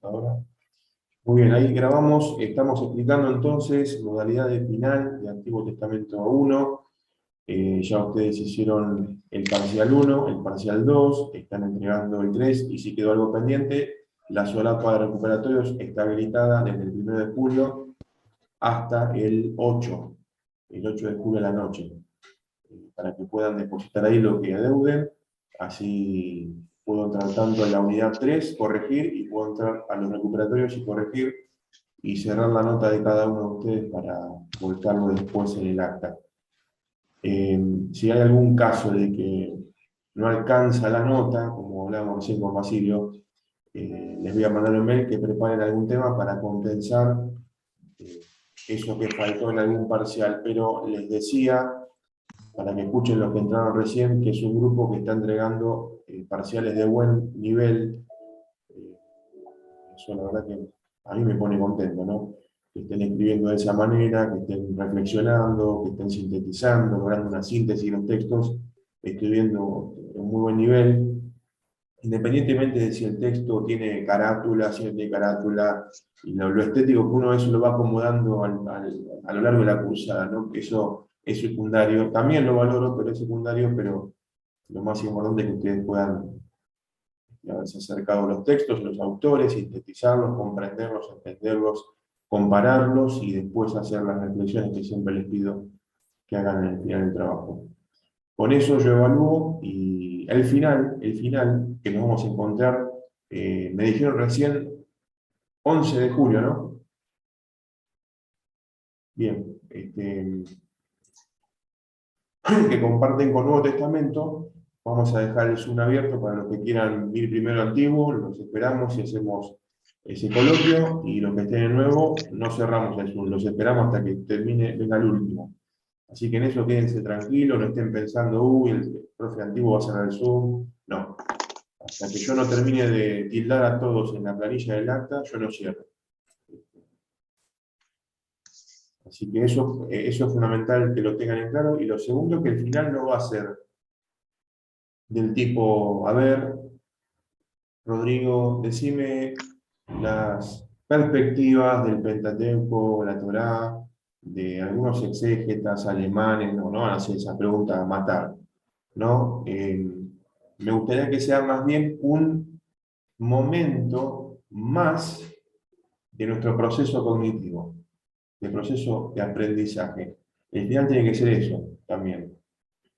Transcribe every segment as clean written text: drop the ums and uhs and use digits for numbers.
Ahora. Muy bien, ahí grabamos, estamos explicando entonces modalidad de final de Antiguo Testamento 1. Ya ustedes hicieron el parcial 1, el parcial 2, están entregando el 3 y si quedó algo pendiente, la solapa de recuperatorios está habilitada desde el 1 de julio hasta el 8 de julio a la noche, para que puedan depositar ahí lo que adeuden, así puedo entrar tanto en la unidad 3, corregir, y puedo entrar a los recuperatorios y corregir, y cerrar la nota de cada uno de ustedes para volcarlo después en el acta. Si hay algún caso de que no alcanza la nota, como hablábamos recién con Basilio, les voy a mandar un mail que preparen algún tema para compensar eh, eso que faltó en algún parcial, pero les decía, para que escuchen los que entraron recién, que es un grupo que está entregando parciales de buen nivel. Eh, Eso la verdad que a mí me pone contento, ¿no? Que estén escribiendo de esa manera, que estén reflexionando, que estén sintetizando, logrando una síntesis de los textos, escribiendo en muy buen nivel, independientemente de si el texto tiene carátula, si no tiene carátula, y lo estético que uno eso lo va acomodando a lo largo de la cursada, ¿no? Eso es secundario, también lo valoro, pero es secundario, pero lo más importante es que ustedes puedan haberse acercado a los textos, los autores, sintetizarlos, comprenderlos, entenderlos, compararlos y después hacer las reflexiones que siempre les pido que hagan en el final del trabajo. Con eso yo evalúo y el final que nos vamos a encontrar, me dijeron recién 11 de julio, ¿no? Bien, que comparten con Nuevo Testamento. Vamos a dejar el Zoom abierto para los que quieran ir primero Antiguo, los esperamos y hacemos ese coloquio, y los que estén en Nuevo, no cerramos el Zoom, los esperamos hasta que termine, venga el último. Así que en eso quédense tranquilos, no estén pensando, uy, el profe Antiguo va a cerrar el Zoom. No, hasta que yo no termine de tildar a todos en la planilla del acta, yo no cierro. Así que eso es fundamental que lo tengan en claro. Y lo segundo, que el final no va a ser del tipo, a ver, Rodrigo, decime las perspectivas del Pentateuco, la Torá, de algunos exégetas alemanes. No, no van a hacer esa pregunta a matar, ¿no? Me gustaría que sea más bien un momento más de nuestro proceso cognitivo, de proceso de aprendizaje. El final tiene que ser eso también.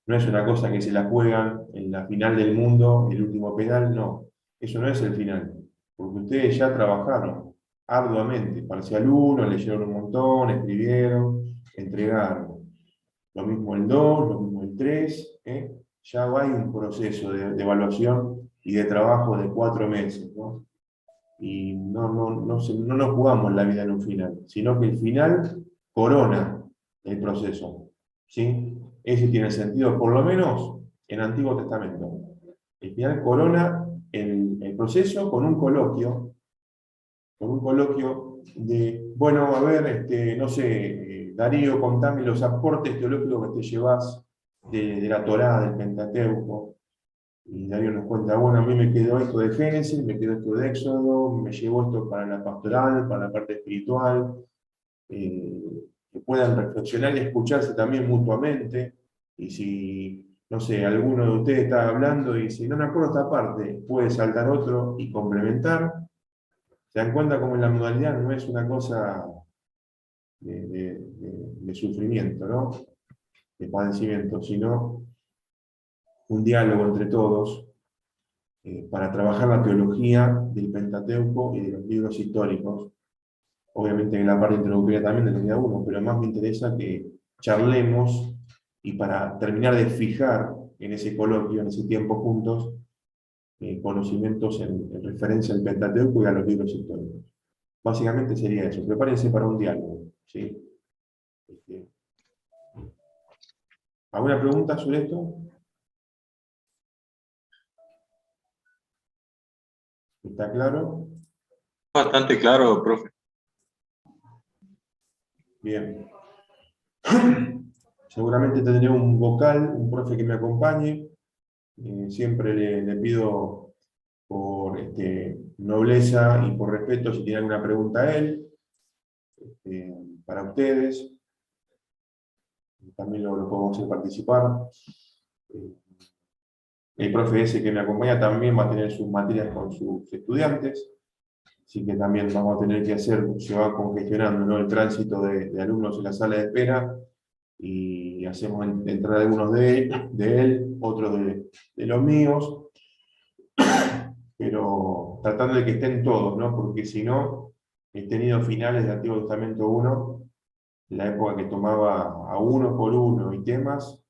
No es una cosa que se la juegan en la final del mundo, el último penal, no. Eso no es el final, porque ustedes ya trabajaron arduamente. Parcial 1, leyeron un montón, escribieron, entregaron. Lo mismo el 2, lo mismo el 3. Ya hay un proceso de evaluación y de trabajo de 4 meses, ¿no? Y no nos jugamos la vida en un final, sino que el final corona el proceso, ¿sí? Ese tiene sentido, por lo menos en Antiguo Testamento. El final corona el proceso con un coloquio de, bueno, a ver, no sé, Darío, contame los aportes teológicos que te llevas de la Torá, del Pentateuco. Y Darío nos cuenta, bueno, a mí me quedó esto de Génesis, me quedó esto de Éxodo, me llevó esto para la pastoral, para la parte espiritual, eh, que puedan reflexionar y escucharse también mutuamente. Y si, no sé, alguno de ustedes está hablando y dice, no me acuerdo esta parte, puede saltar otro y complementar. Se dan cuenta como en la modalidad no es una cosa de sufrimiento, ¿no? De padecimiento, sino un diálogo entre todos, para trabajar la teología del Pentateuco y de los libros históricos. Obviamente en la parte introductoria también de la unidad 1, pero más me interesa que charlemos y para terminar de fijar en ese coloquio, en ese tiempo juntos, conocimientos en referencia al Pentateuco y a los libros históricos. Básicamente sería eso. Prepárense para un diálogo, ¿sí? Este, ¿Alguna pregunta sobre esto? ¿Está claro? Bastante claro, profe. Bien. Seguramente tendré un vocal, un profe que me acompañe. Siempre le pido por nobleza y por respeto, si tiene alguna pregunta a él, para ustedes, también lo podemos hacer participar. El profe ese que me acompaña también va a tener sus materias con sus estudiantes, así que también vamos a tener que hacer, se va congestionando, ¿no?, el tránsito de alumnos en la sala de espera, y hacemos entrar algunos de él, otros de los míos, pero tratando de que estén todos, ¿no?, porque si no, he tenido finales de Antiguo Testamento 1, la época que tomaba a uno por uno y temas,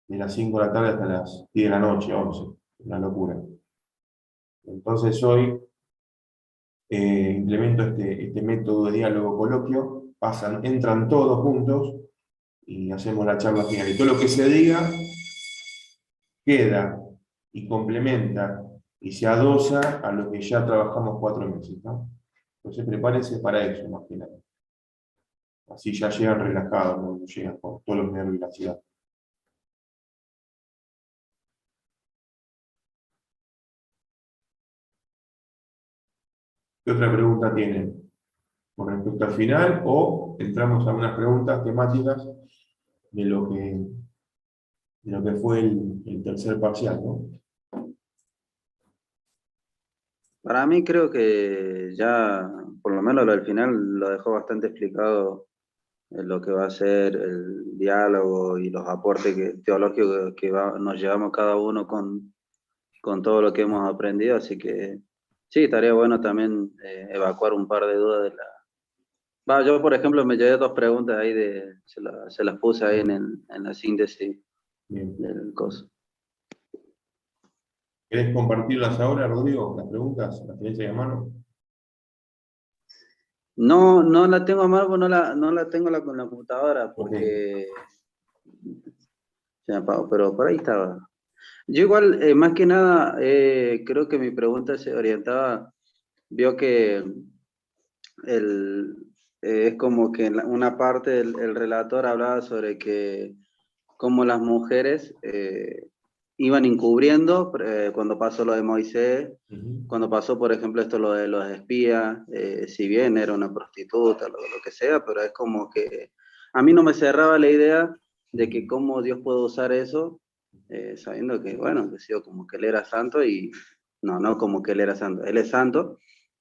de las 5 de la tarde hasta las 10 de la noche, 11, una locura. Entonces hoy implemento este método de diálogo coloquio, entran todos juntos y hacemos la charla final. Y todo lo que se diga queda y complementa y se adosa a lo que ya trabajamos 4 meses, ¿no? Entonces prepárense para eso, más que nada. Así ya llegan relajados, no llegan con todos los nervios y la ansiedad. ¿Qué otra pregunta tienen con respecto al final? O entramos a unas preguntas temáticas de lo que fue el tercer parcial, ¿no? Para mí creo que ya, por lo menos lo del final, lo dejó bastante explicado en lo que va a ser el diálogo y los aportes teológicos que nos llevamos cada uno con todo lo que hemos aprendido, así que sí, estaría bueno también evacuar un par de dudas de la... yo, por ejemplo, me llevé 2 preguntas ahí, se las puse ahí en la síntesis Bien. del coso. ¿Querés compartirlas ahora, Rodrigo? Las preguntas, las tenés ahí a mano. No, no la tengo a mano, no la tengo con la computadora, porque se me apagó, pero por ahí estaba. Yo igual, más que nada, creo que mi pregunta se orientaba, vio que es como que en una parte el relator hablaba sobre que cómo las mujeres iban encubriendo cuando pasó lo de Moisés, cuando pasó, por ejemplo, esto lo de los espías, si bien era una prostituta, lo que sea, pero es como que a mí no me cerraba la idea de que cómo Dios puede usar eso, sabiendo que, bueno, que sido como que él era santo y no como que él era santo, él es santo,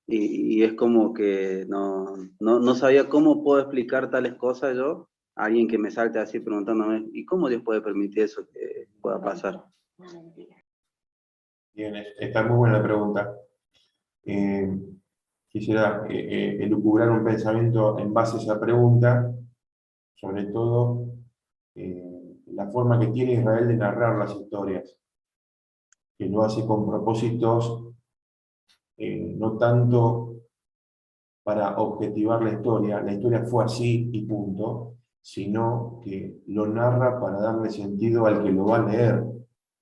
y es como que no sabía cómo puedo explicar tales cosas yo a alguien que me salte así preguntándome, ¿y cómo Dios puede permitir eso que pueda pasar? Bien, está muy buena la pregunta. Quisiera elucubrar un pensamiento en base a esa pregunta, sobre todo la forma que tiene Israel de narrar las historias, que lo hace con propósitos no tanto para objetivar la historia fue así y punto, sino que lo narra para darle sentido al que lo va a leer,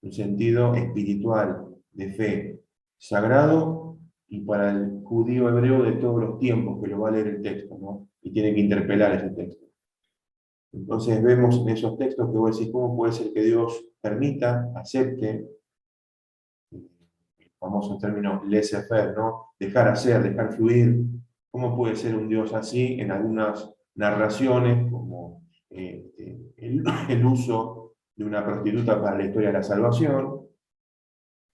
un sentido espiritual, de fe, sagrado, y para el judío hebreo de todos los tiempos que lo va a leer el texto, ¿no? Y tiene que interpelar ese texto. Entonces vemos en esos textos que vos decís, ¿cómo puede ser que Dios permita, acepte, el famoso término laissez-faire, ¿no? Dejar hacer, dejar fluir? ¿Cómo puede ser un Dios así en algunas narraciones, como el uso de una prostituta para la historia de la salvación,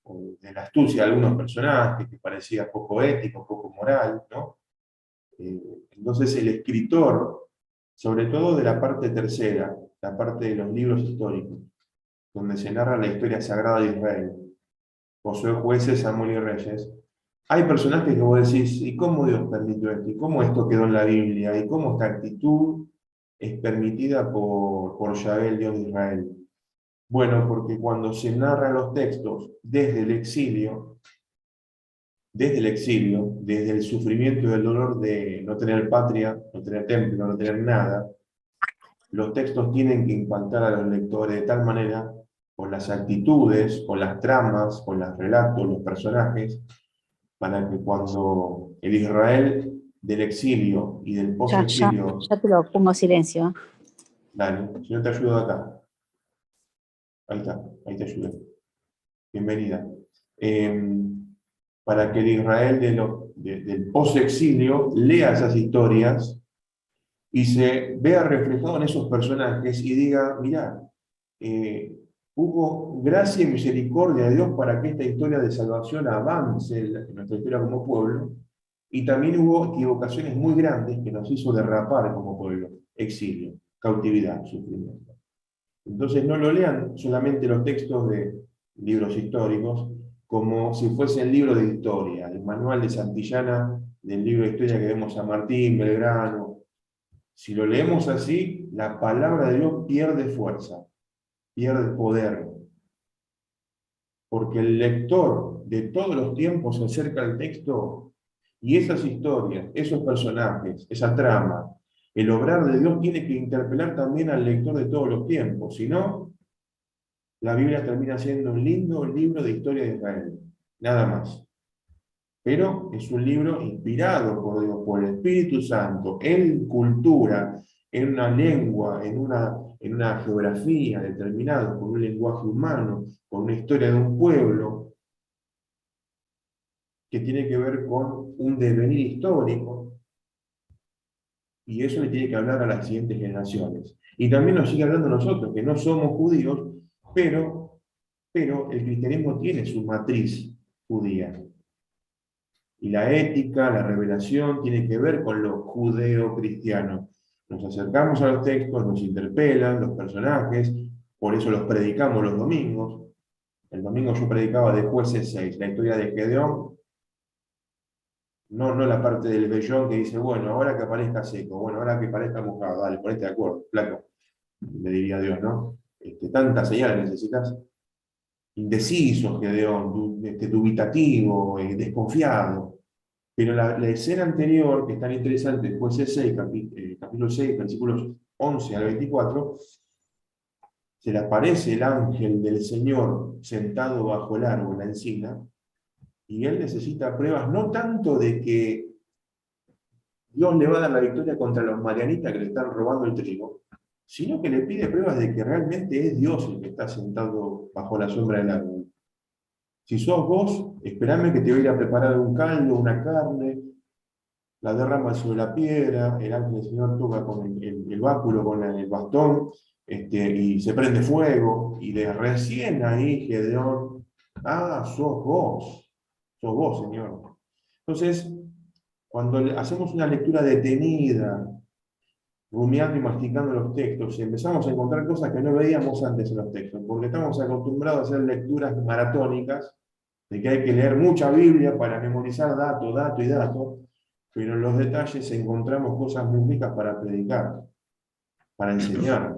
o de la astucia de algunos personajes que parecía poco ético, poco moral, ¿no? Entonces el escritor, sobre todo de la parte tercera, la parte de los libros históricos, donde se narra la historia sagrada de Israel, Josué, Jueces, Samuel y Reyes, hay personajes que vos decís, ¿y cómo Dios permitió esto? ¿Y cómo esto quedó en la Biblia? ¿Y cómo esta actitud es permitida por Yahvé, el Dios de Israel? Bueno, porque cuando se narran los textos desde el exilio, desde el sufrimiento y el dolor de no tener patria, no tener templo, no tener nada, los textos tienen que impactar a los lectores de tal manera, con las actitudes, con las tramas, con los relatos, los personajes, para que cuando el Israel del exilio y del post-exilio... Ya te lo pongo silencio. Dale, si no te ayudo acá. Ahí está, ahí te ayudé. Bienvenida. para que el Israel del post-exilio lea esas historias y se vea reflejado en esos personajes y diga, mirá, hubo gracia y misericordia de Dios para que esta historia de salvación avance en nuestra historia como pueblo, y también hubo equivocaciones muy grandes que nos hizo derrapar como pueblo, exilio, cautividad, sufrimiento. Entonces no lo lean solamente los textos de libros históricos como si fuesen libros de historia, el manual de Santillana del libro de historia que vemos a Martín, Belgrano. Si lo leemos así, la palabra de Dios pierde fuerza, pierde poder, porque el lector de todos los tiempos se acerca al texto y esas historias, esos personajes, esa trama, el obrar de Dios tiene que interpelar también al lector de todos los tiempos, si no, la Biblia termina siendo un lindo libro de historia de Israel, nada más. Pero es un libro inspirado por Dios, por el Espíritu Santo, en cultura, en una lengua, en una geografía determinada, con un lenguaje humano, con una historia de un pueblo, que tiene que ver con un devenir histórico, y eso le tiene que hablar a las siguientes generaciones. Y también nos sigue hablando a nosotros, que no somos judíos, pero el cristianismo tiene su matriz judía. Y la ética, la revelación, tiene que ver con lo judeo-cristiano. Nos acercamos a los textos, nos interpelan los personajes, por eso los predicamos los domingos. El domingo yo predicaba de Jueces 6, la historia de Gedeón, no la parte del vellón que dice, bueno, ahora que aparezca seco, bueno, ahora que parezca mojado, dale, ponete de acuerdo, flaco, le diría a Dios, ¿no? Tantas señales necesitas. Indeciso, Gedeón, dubitativo, desconfiado. Pero la escena anterior, que es tan interesante, Jueces 6, capítulo 6, versículos 11 al 24, se le aparece el ángel del Señor sentado bajo el árbol, la encina, y él necesita pruebas no tanto de que Dios le va a dar la victoria contra los marianitas que le están robando el trigo, sino que le pide pruebas de que realmente es Dios el que está sentado bajo la sombra del árbol. Si sos vos, esperame que te voy a ir a preparar un caldo, una carne, la derrama sobre la piedra, el ángel del Señor toca con el báculo, con el bastón, y se prende fuego, y de recién ahí Gedeón, sos vos, Señor. Entonces, cuando hacemos una lectura detenida, rumiando y masticando los textos, y empezamos a encontrar cosas que no veíamos antes en los textos, porque estamos acostumbrados a hacer lecturas maratónicas, de que hay que leer mucha Biblia para memorizar dato, dato y dato, pero en los detalles encontramos cosas muy ricas para predicar, para enseñar,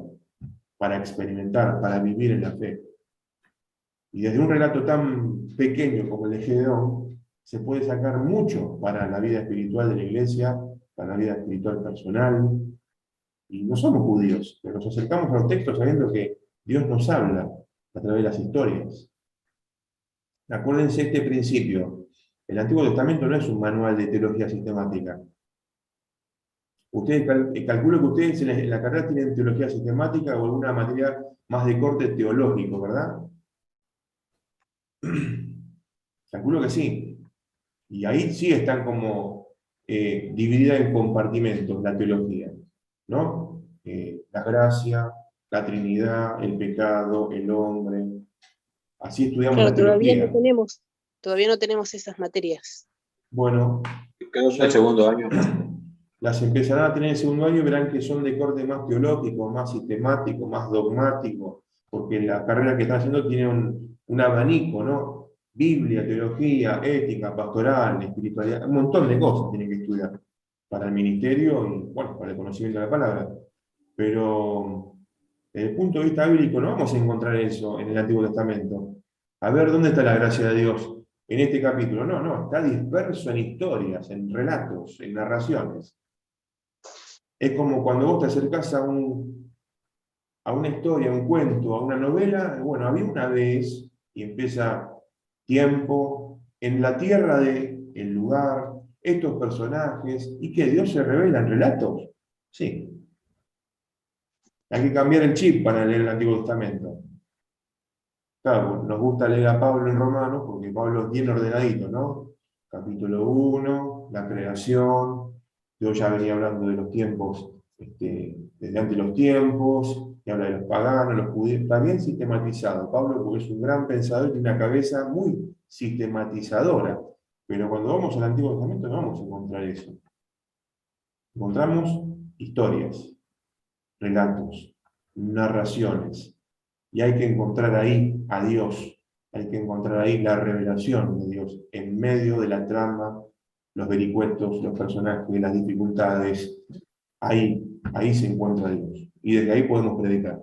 para experimentar, para vivir en la fe. Y desde un relato tan pequeño como el de Gedeón, se puede sacar mucho para la vida espiritual de la iglesia, para la vida espiritual personal. Y no somos judíos, pero nos acercamos a los textos sabiendo que Dios nos habla a través de las historias. Acuérdense este principio. El Antiguo Testamento no es un manual de teología sistemática. Ustedes calculo que ustedes en la carrera tienen teología sistemática o alguna materia más de corte teológico, ¿verdad? Calculo que sí. Y ahí sí están como dividida en compartimentos la teología, ¿no? La gracia, la Trinidad, el pecado, el hombre. Así estudiamos Claro, la teología. todavía no tenemos esas materias. Bueno, Creo que el segundo año. las empezarán a tener en el segundo año y verán que son de corte más teológico, más sistemático, más dogmático, porque la carrera que están haciendo tiene un abanico, ¿no? Biblia, teología, ética, pastoral, espiritualidad, un montón de cosas tienen que estudiar para el ministerio y, bueno, para el conocimiento de la palabra. Pero desde el punto de vista bíblico no vamos a encontrar eso en el Antiguo Testamento. A ver, ¿dónde está la gracia de Dios en este capítulo? No, está disperso en historias, en relatos, en narraciones. Es como cuando vos te acercás a una historia, a un cuento, a una novela. Bueno, había una vez, y empieza tiempo, en la tierra el lugar, estos personajes, y que Dios se revela en relatos. Sí. Hay que cambiar el chip para leer el Antiguo Testamento. Claro, nos gusta leer a Pablo en Romanos, porque Pablo es bien ordenadito, ¿no? capítulo 1, la creación. Yo ya venía hablando de los tiempos, desde antes de los tiempos, y habla de los paganos, los judíos. Está bien sistematizado, Pablo, porque es un gran pensador y tiene una cabeza muy sistematizadora. Pero cuando vamos al Antiguo Testamento no vamos a encontrar eso. Encontramos historias, relatos, narraciones. Y hay que encontrar ahí a Dios. Hay que encontrar ahí la revelación de Dios en medio de la trama, los vericuetos, los personajes, las dificultades. Ahí se encuentra Dios. Y desde ahí podemos predicar.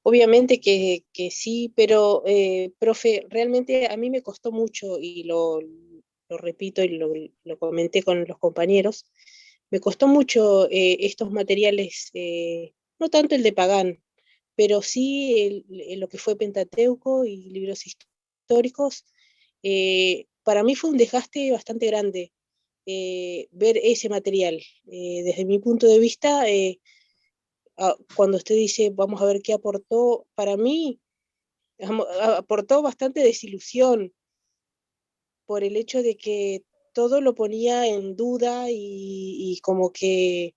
Obviamente que sí, pero, profe, realmente a mí me costó mucho, y lo repito y lo comenté con los compañeros, me costó mucho estos materiales, no tanto el de Pagán, pero sí lo que fue Pentateuco y libros históricos. Para mí fue un desgaste bastante grande ver ese material. Desde mi punto de vista, cuando usted dice, vamos a ver qué aportó, para mí aportó bastante desilusión por el hecho de que todo lo ponía en duda y como que,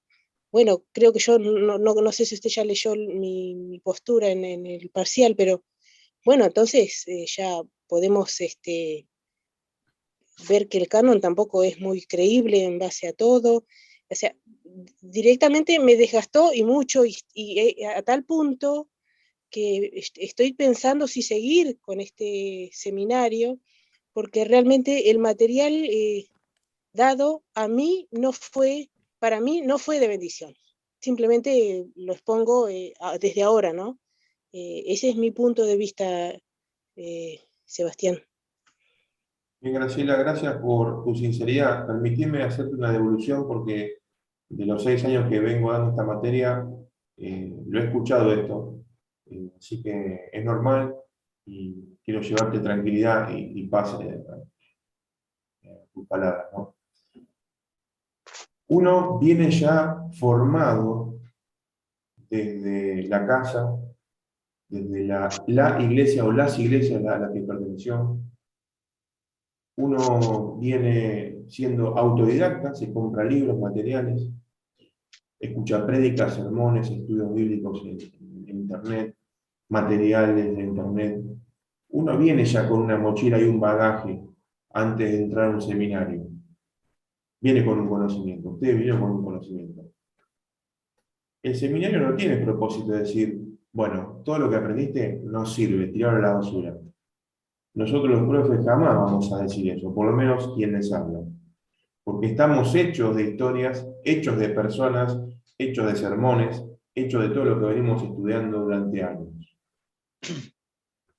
bueno, creo que yo no sé si usted ya leyó mi postura en el parcial, pero bueno, entonces ya podemos ver que el canon tampoco es muy creíble en base a todo. O sea, directamente me desgastó y mucho, y a tal punto que estoy pensando si seguir con este seminario, porque realmente el material dado a mí no fue, para mí no fue de bendición. Simplemente lo expongo desde ahora, ¿no? Ese es mi punto de vista, Sebastián. Bien, Graciela, gracias por tu sinceridad. Permitime hacerte una devolución porque de los 6 años que vengo dando esta materia, lo he escuchado esto. Así que es normal y quiero llevarte tranquilidad y paz tus palabras, ¿no? Uno viene ya formado desde la casa, desde la iglesia o las iglesias a la que perteneció. Uno viene siendo autodidacta, se compra libros, materiales, escucha prédicas, sermones, estudios bíblicos en internet, materiales de internet. Uno viene ya con una mochila y un bagaje antes de entrar a un seminario. Viene con un conocimiento. Usted viene con un conocimiento. El seminario no tiene el propósito de decir, bueno, todo lo que aprendiste no sirve, tirarlo a la basura. Nosotros los profes jamás vamos a decir eso, por lo menos quien les habla. Porque estamos hechos de historias, hechos de personas, hechos de sermones, hechos de todo lo que venimos estudiando durante años.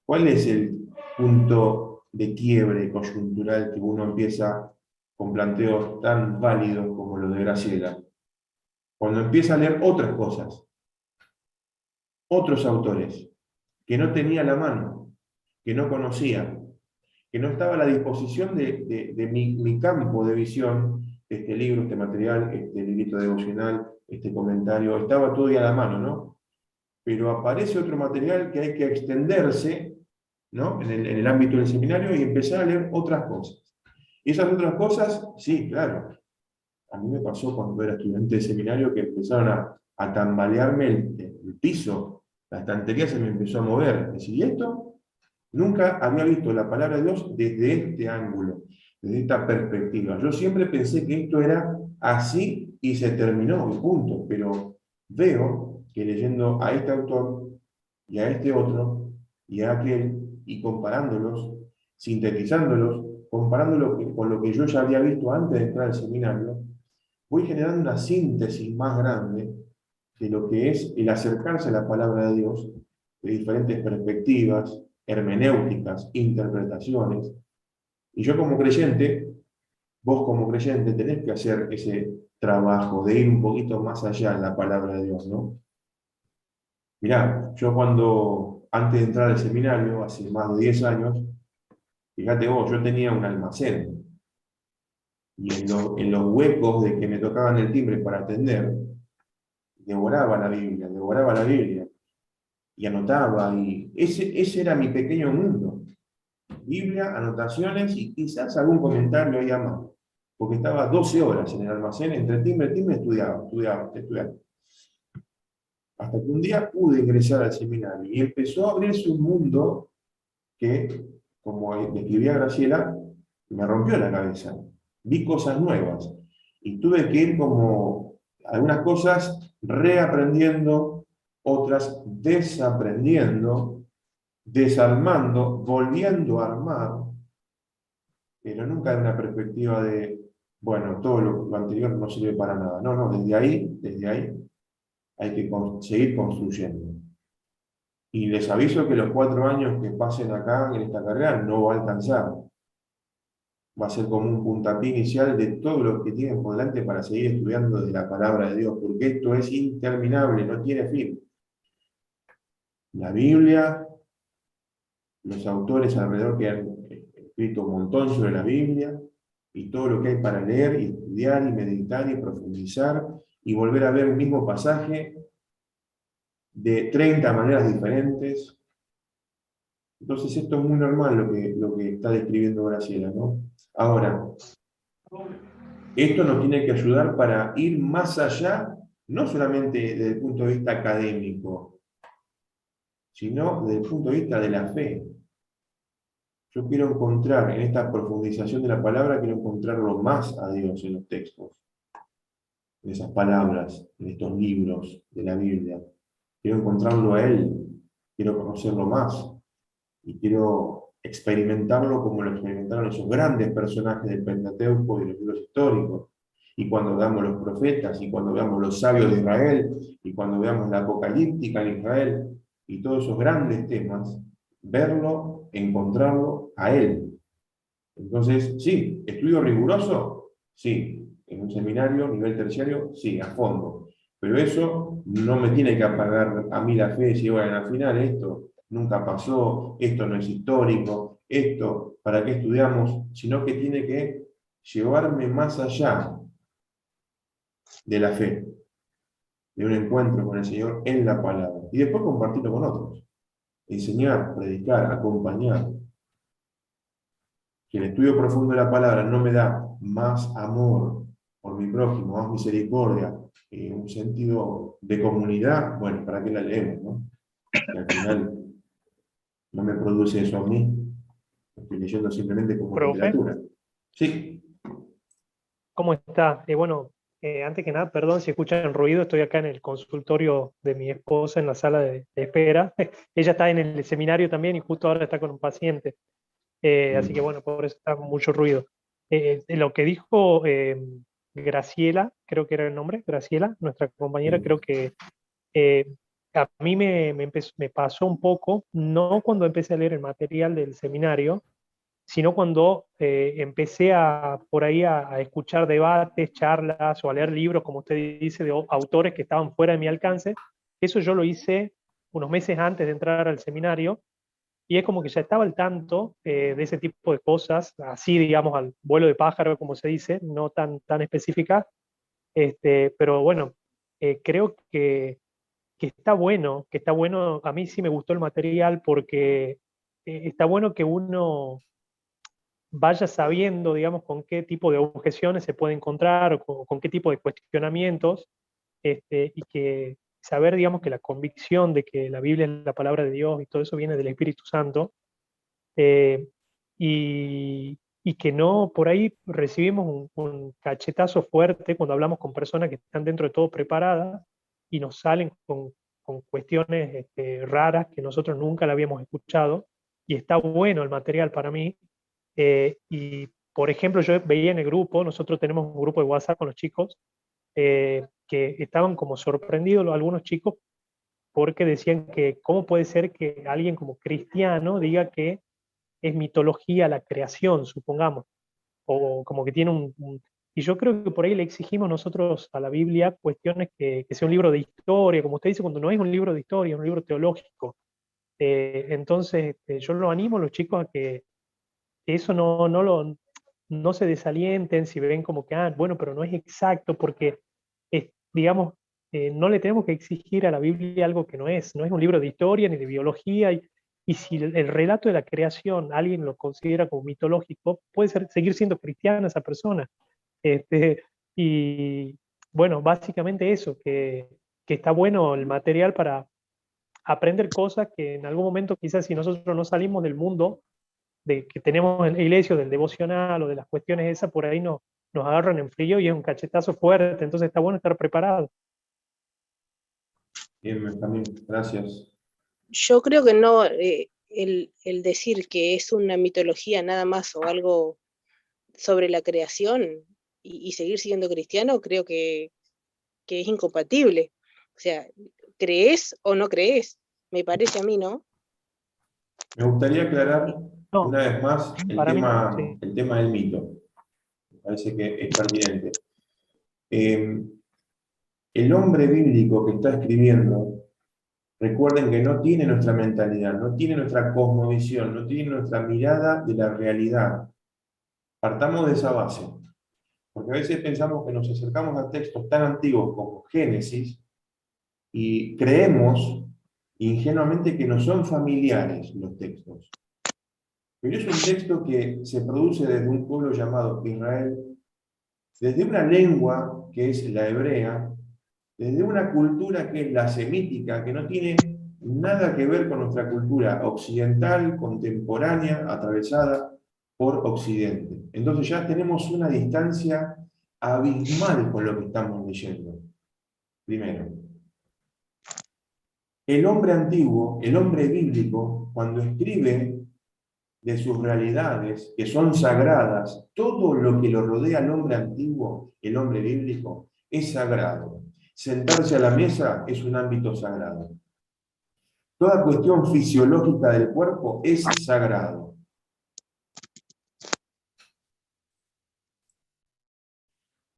¿Cuál es el punto de quiebre coyuntural que uno empieza con planteos tan válidos como los de Graciela? Cuando empieza a leer otras cosas, otros autores, que no tenía a la mano, que no conocía, que no estaba a la disposición de mi campo de visión, este libro, este material, este librito devocional, este comentario, estaba todo ahí a la mano, ¿no? Pero aparece otro material que hay que extenderse, ¿no? En el ámbito del seminario y empezar a leer otras cosas. Y esas otras cosas, sí, claro. A mí me pasó cuando era estudiante de seminario que empezaron a tambalearme el piso, la estantería se me empezó a mover. Decía, ¿y esto? Nunca había visto la palabra de Dios desde este ángulo, desde esta perspectiva. Yo siempre pensé que esto era así y se terminó, y punto. Pero veo que leyendo a este autor y a este otro y a aquel, y comparándolos, sintetizándolos, comparándolo con lo que yo ya había visto antes de entrar al seminario, voy generando una síntesis más grande de lo que es el acercarse a la palabra de Dios de diferentes perspectivas, hermenéuticas, interpretaciones. Y yo como creyente, vos como creyente, tenés que hacer ese trabajo de ir un poquito más allá en la palabra de Dios, ¿no? Mirá, yo cuando, antes de entrar al seminario, hace más de 10 años, fíjate vos, yo tenía un almacén. Y en los huecos de que me tocaban el timbre para atender, devoraba la Biblia, y anotaba, y ese era mi pequeño mundo. Biblia, anotaciones y quizás algún comentario ahí a mano. Porque estaba 12 horas en el almacén, entre timbre y timbre, estudiaba. Hasta que un día pude ingresar al seminario y empezó a abrirse un mundo que, como describía Graciela, me rompió la cabeza. Vi cosas nuevas y tuve que ir como algunas cosas reaprendiendo, otras desaprendiendo, desarmando, volviendo a armar, pero nunca de una perspectiva de, bueno, todo lo anterior no sirve para nada. No, no, desde ahí hay que seguir construyendo. Y les aviso que los 4 años que pasen acá en esta carrera no va a alcanzar. Va a ser como un puntapié inicial de todo lo que tienen por delante para seguir estudiando de la palabra de Dios, porque esto es interminable, no tiene fin. La Biblia, los autores alrededor que han escrito un montón sobre la Biblia, y todo lo que hay para leer, y estudiar, y meditar, y profundizar, y volver a ver un mismo pasaje de 30 maneras diferentes. Entonces esto es muy normal lo que está describiendo Graciela, ¿no? Ahora, esto nos tiene que ayudar para ir más allá, no solamente desde el punto de vista académico, sino desde el punto de vista de la fe. Yo quiero encontrar en esta profundización de la palabra, quiero encontrarlo más a Dios en los textos, en esas palabras, en estos libros de la Biblia. Quiero encontrarlo a Él, quiero conocerlo más y quiero experimentarlo como lo experimentaron esos grandes personajes del Pentateuco y de los libros históricos. Y cuando veamos los profetas, y cuando veamos los sabios de Israel, y cuando veamos la apocalíptica en Israel, y todos esos grandes temas, verlo, encontrarlo a Él. Entonces, sí, ¿estudio riguroso? Sí. En un seminario, nivel terciario, sí, a fondo. Pero eso no me tiene que apagar a mí la fe, decir, bueno, al final esto nunca pasó, esto no es histórico, esto, ¿para qué estudiamos? Sino que tiene que llevarme más allá de la fe, de un encuentro con el Señor en la palabra. Y después compartirlo con otros. Enseñar, predicar, acompañar. Si el estudio profundo de la palabra no me da más amor por mi prójimo, más misericordia, un sentido de comunidad, bueno, ¿para qué la leemos, no? Y al final no me produce eso a mí. Estoy leyendo simplemente como Profe, literatura. Sí. ¿cómo está? Bueno, antes que nada, perdón si escuchan ruido, estoy acá en el consultorio de mi esposa en la sala de espera. Ella está en el seminario también y justo ahora está con un paciente. Así que bueno, por eso está mucho ruido. Lo que dijo Graciela, creo que era el nombre, Graciela, nuestra compañera, creo que eh, a mí me pasó un poco, no cuando empecé a leer el material del seminario, sino cuando empecé por ahí a escuchar debates, charlas o a leer libros, como usted dice, de autores que estaban fuera de mi alcance. Eso yo lo hice unos meses antes de entrar al seminario y es como que ya estaba al tanto de ese tipo de cosas, así digamos al vuelo de pájaro, como se dice, no tan específicas, pero bueno, creo que está bueno, a mí sí me gustó el material porque está bueno que uno vaya sabiendo, digamos, con qué tipo de objeciones se puede encontrar o con qué tipo de cuestionamientos, y que saber, digamos, que la convicción de que la Biblia es la palabra de Dios y todo eso viene del Espíritu Santo, eh, y que no, por ahí recibimos un cachetazo fuerte cuando hablamos con personas que están dentro de todo preparadas y nos salen con cuestiones raras que nosotros nunca la habíamos escuchado, y está bueno el material para mí. Y, por ejemplo, yo veía en el grupo, nosotros tenemos un grupo de WhatsApp con los chicos, que estaban como sorprendidos algunos chicos porque decían que cómo puede ser que alguien como cristiano diga que es mitología la creación, supongamos, o como que tiene y yo creo que por ahí le exigimos nosotros a la Biblia cuestiones que sea un libro de historia, como usted dice, cuando no es un libro de historia, es un libro teológico. Entonces, yo lo animo a los chicos a que eso no se desalienten si ven como que, bueno, pero no es exacto, porque, digamos, no le tenemos que exigir a la Biblia algo que no es un libro de historia ni de biología, Y si el relato de la creación alguien lo considera como mitológico, puede seguir siendo cristiana esa persona. Y bueno, básicamente eso, que está bueno el material para aprender cosas que en algún momento quizás si nosotros no salimos del mundo de que tenemos en la iglesia, del devocional o de las cuestiones esas, por ahí nos agarran en frío y es un cachetazo fuerte, entonces está bueno estar preparado. Bien, Benjamín, gracias. Yo creo que no, el decir que es una mitología nada más o algo sobre la creación y seguir siendo cristiano, creo que es incompatible. O sea, ¿crees o no crees? Me parece a mí, ¿no? Me gustaría aclarar No, una vez más para mí, sí. el tema del mito. Me parece que es pertinente. El hombre bíblico que está escribiendo, recuerden que no tiene nuestra mentalidad, no tiene nuestra cosmovisión, no tiene nuestra mirada de la realidad. Partamos de esa base, porque a veces pensamos que nos acercamos a textos tan antiguos como Génesis y creemos ingenuamente que no son familiares los textos. Pero es un texto que se produce desde un pueblo llamado Israel, desde una lengua que es la hebrea, desde una cultura que es la semítica, que no tiene nada que ver con nuestra cultura occidental, contemporánea, atravesada por Occidente. Entonces ya tenemos una distancia abismal con lo que estamos leyendo. Primero, el hombre antiguo, el hombre bíblico, cuando escribe de sus realidades, que son sagradas, todo lo que lo rodea al hombre antiguo, el hombre bíblico, es sagrado. Sentarse a la mesa es un ámbito sagrado. Toda cuestión fisiológica del cuerpo es sagrado.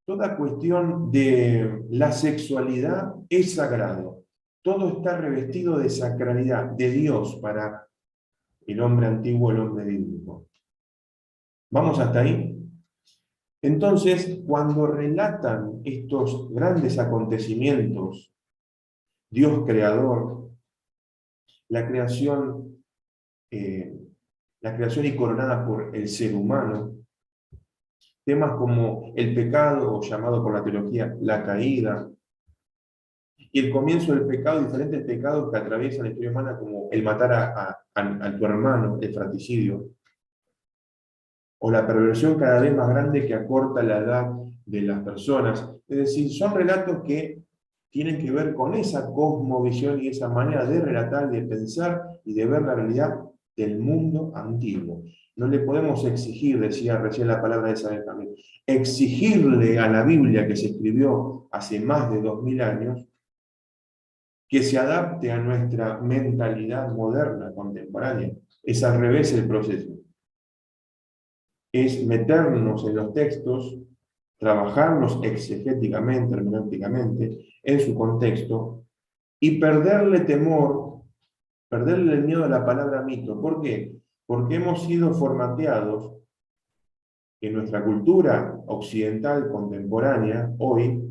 Toda cuestión de la sexualidad es sagrado. Todo está revestido de sacralidad, de Dios para el hombre antiguo, el hombre bíblico. ¿Vamos hasta ahí? Entonces, cuando relatan estos grandes acontecimientos, Dios creador, la creación y coronada por el ser humano, temas como el pecado, o llamado por la teología la caída, y el comienzo del pecado, diferentes pecados que atraviesan la historia humana, como el matar a tu hermano, el fratricidio, o la perversión cada vez más grande que acorta la edad de las personas. Es decir, son relatos que tienen que ver con esa cosmovisión y esa manera de relatar, de pensar y de ver la realidad del mundo antiguo. No le podemos exigir, decía recién la palabra de Isabel también, exigirle a la Biblia que se escribió hace más de 2000 años, que se adapte a nuestra mentalidad moderna, contemporánea. Es al revés el proceso. Es meternos en los textos, trabajarlos exegéticamente, hermenéuticamente, en su contexto, y perderle temor, perderle el miedo a la palabra mito. ¿Por qué? Porque hemos sido formateados en nuestra cultura occidental contemporánea, hoy,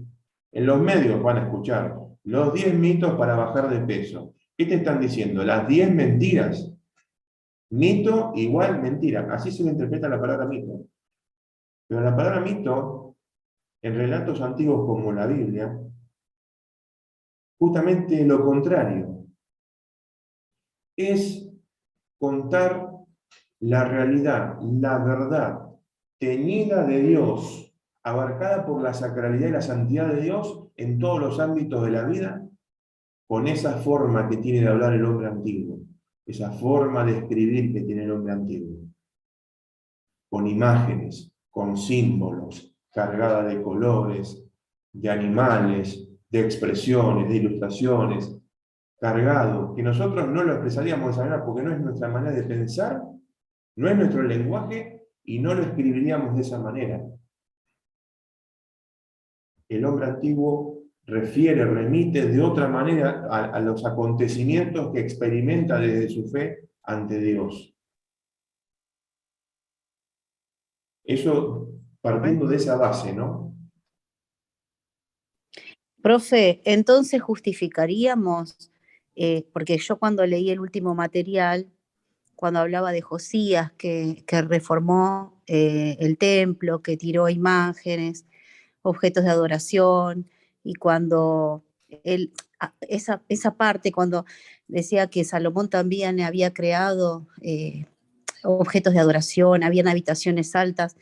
en los medios van a escuchar los 10 mitos para bajar de peso. ¿Qué te están diciendo? Las 10 mentiras. Mito igual mentira. Así se le interpreta la palabra mito. Pero la palabra mito, en relatos antiguos como la Biblia, justamente lo contrario. Es contar la realidad, la verdad, teñida de Dios, abarcada por la sacralidad y la santidad de Dios en todos los ámbitos de la vida, con esa forma que tiene de hablar el hombre antiguo, esa forma de escribir que tiene el hombre antiguo, con imágenes, con símbolos, cargada de colores, de animales, de expresiones, de ilustraciones, cargado, que nosotros no lo expresaríamos de esa manera porque no es nuestra manera de pensar, no es nuestro lenguaje y no lo escribiríamos de esa manera. El hombre antiguo refiere, remite de otra manera a los acontecimientos que experimenta desde su fe ante Dios. Eso partiendo de esa base, ¿no? Profe, entonces justificaríamos, porque yo cuando leí el último material cuando hablaba de Josías, que reformó el templo, que tiró imágenes, objetos de adoración, y cuando esa parte, cuando decía que Salomón también había creado objetos de adoración, habían habitaciones altas,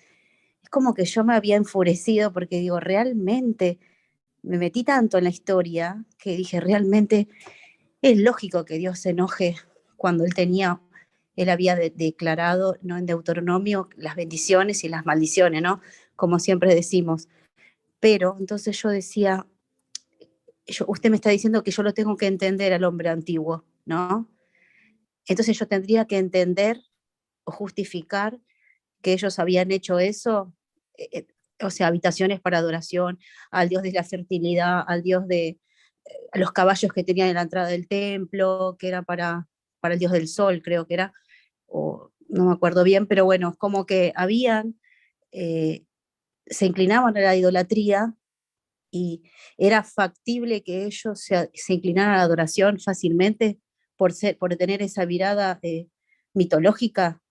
es como que yo me había enfurecido porque digo, realmente me metí tanto en la historia que dije, realmente es lógico que Dios se enoje cuando él había declarado, ¿no?, en Deuteronomio las bendiciones y las maldiciones, ¿no? Como siempre decimos. Pero entonces yo decía, usted me está diciendo que yo lo tengo que entender al hombre antiguo, ¿no? Entonces yo tendría que entender o justificar que ellos habían hecho eso, o sea, habitaciones para adoración al dios de la fertilidad, al dios de los caballos que tenían en la entrada del templo, que era para el dios del sol, creo que era, o no me acuerdo bien, pero bueno, es como que se inclinaban a la idolatría, y era factible que ellos se inclinaran a la adoración fácilmente por tener esa mirada mitológica.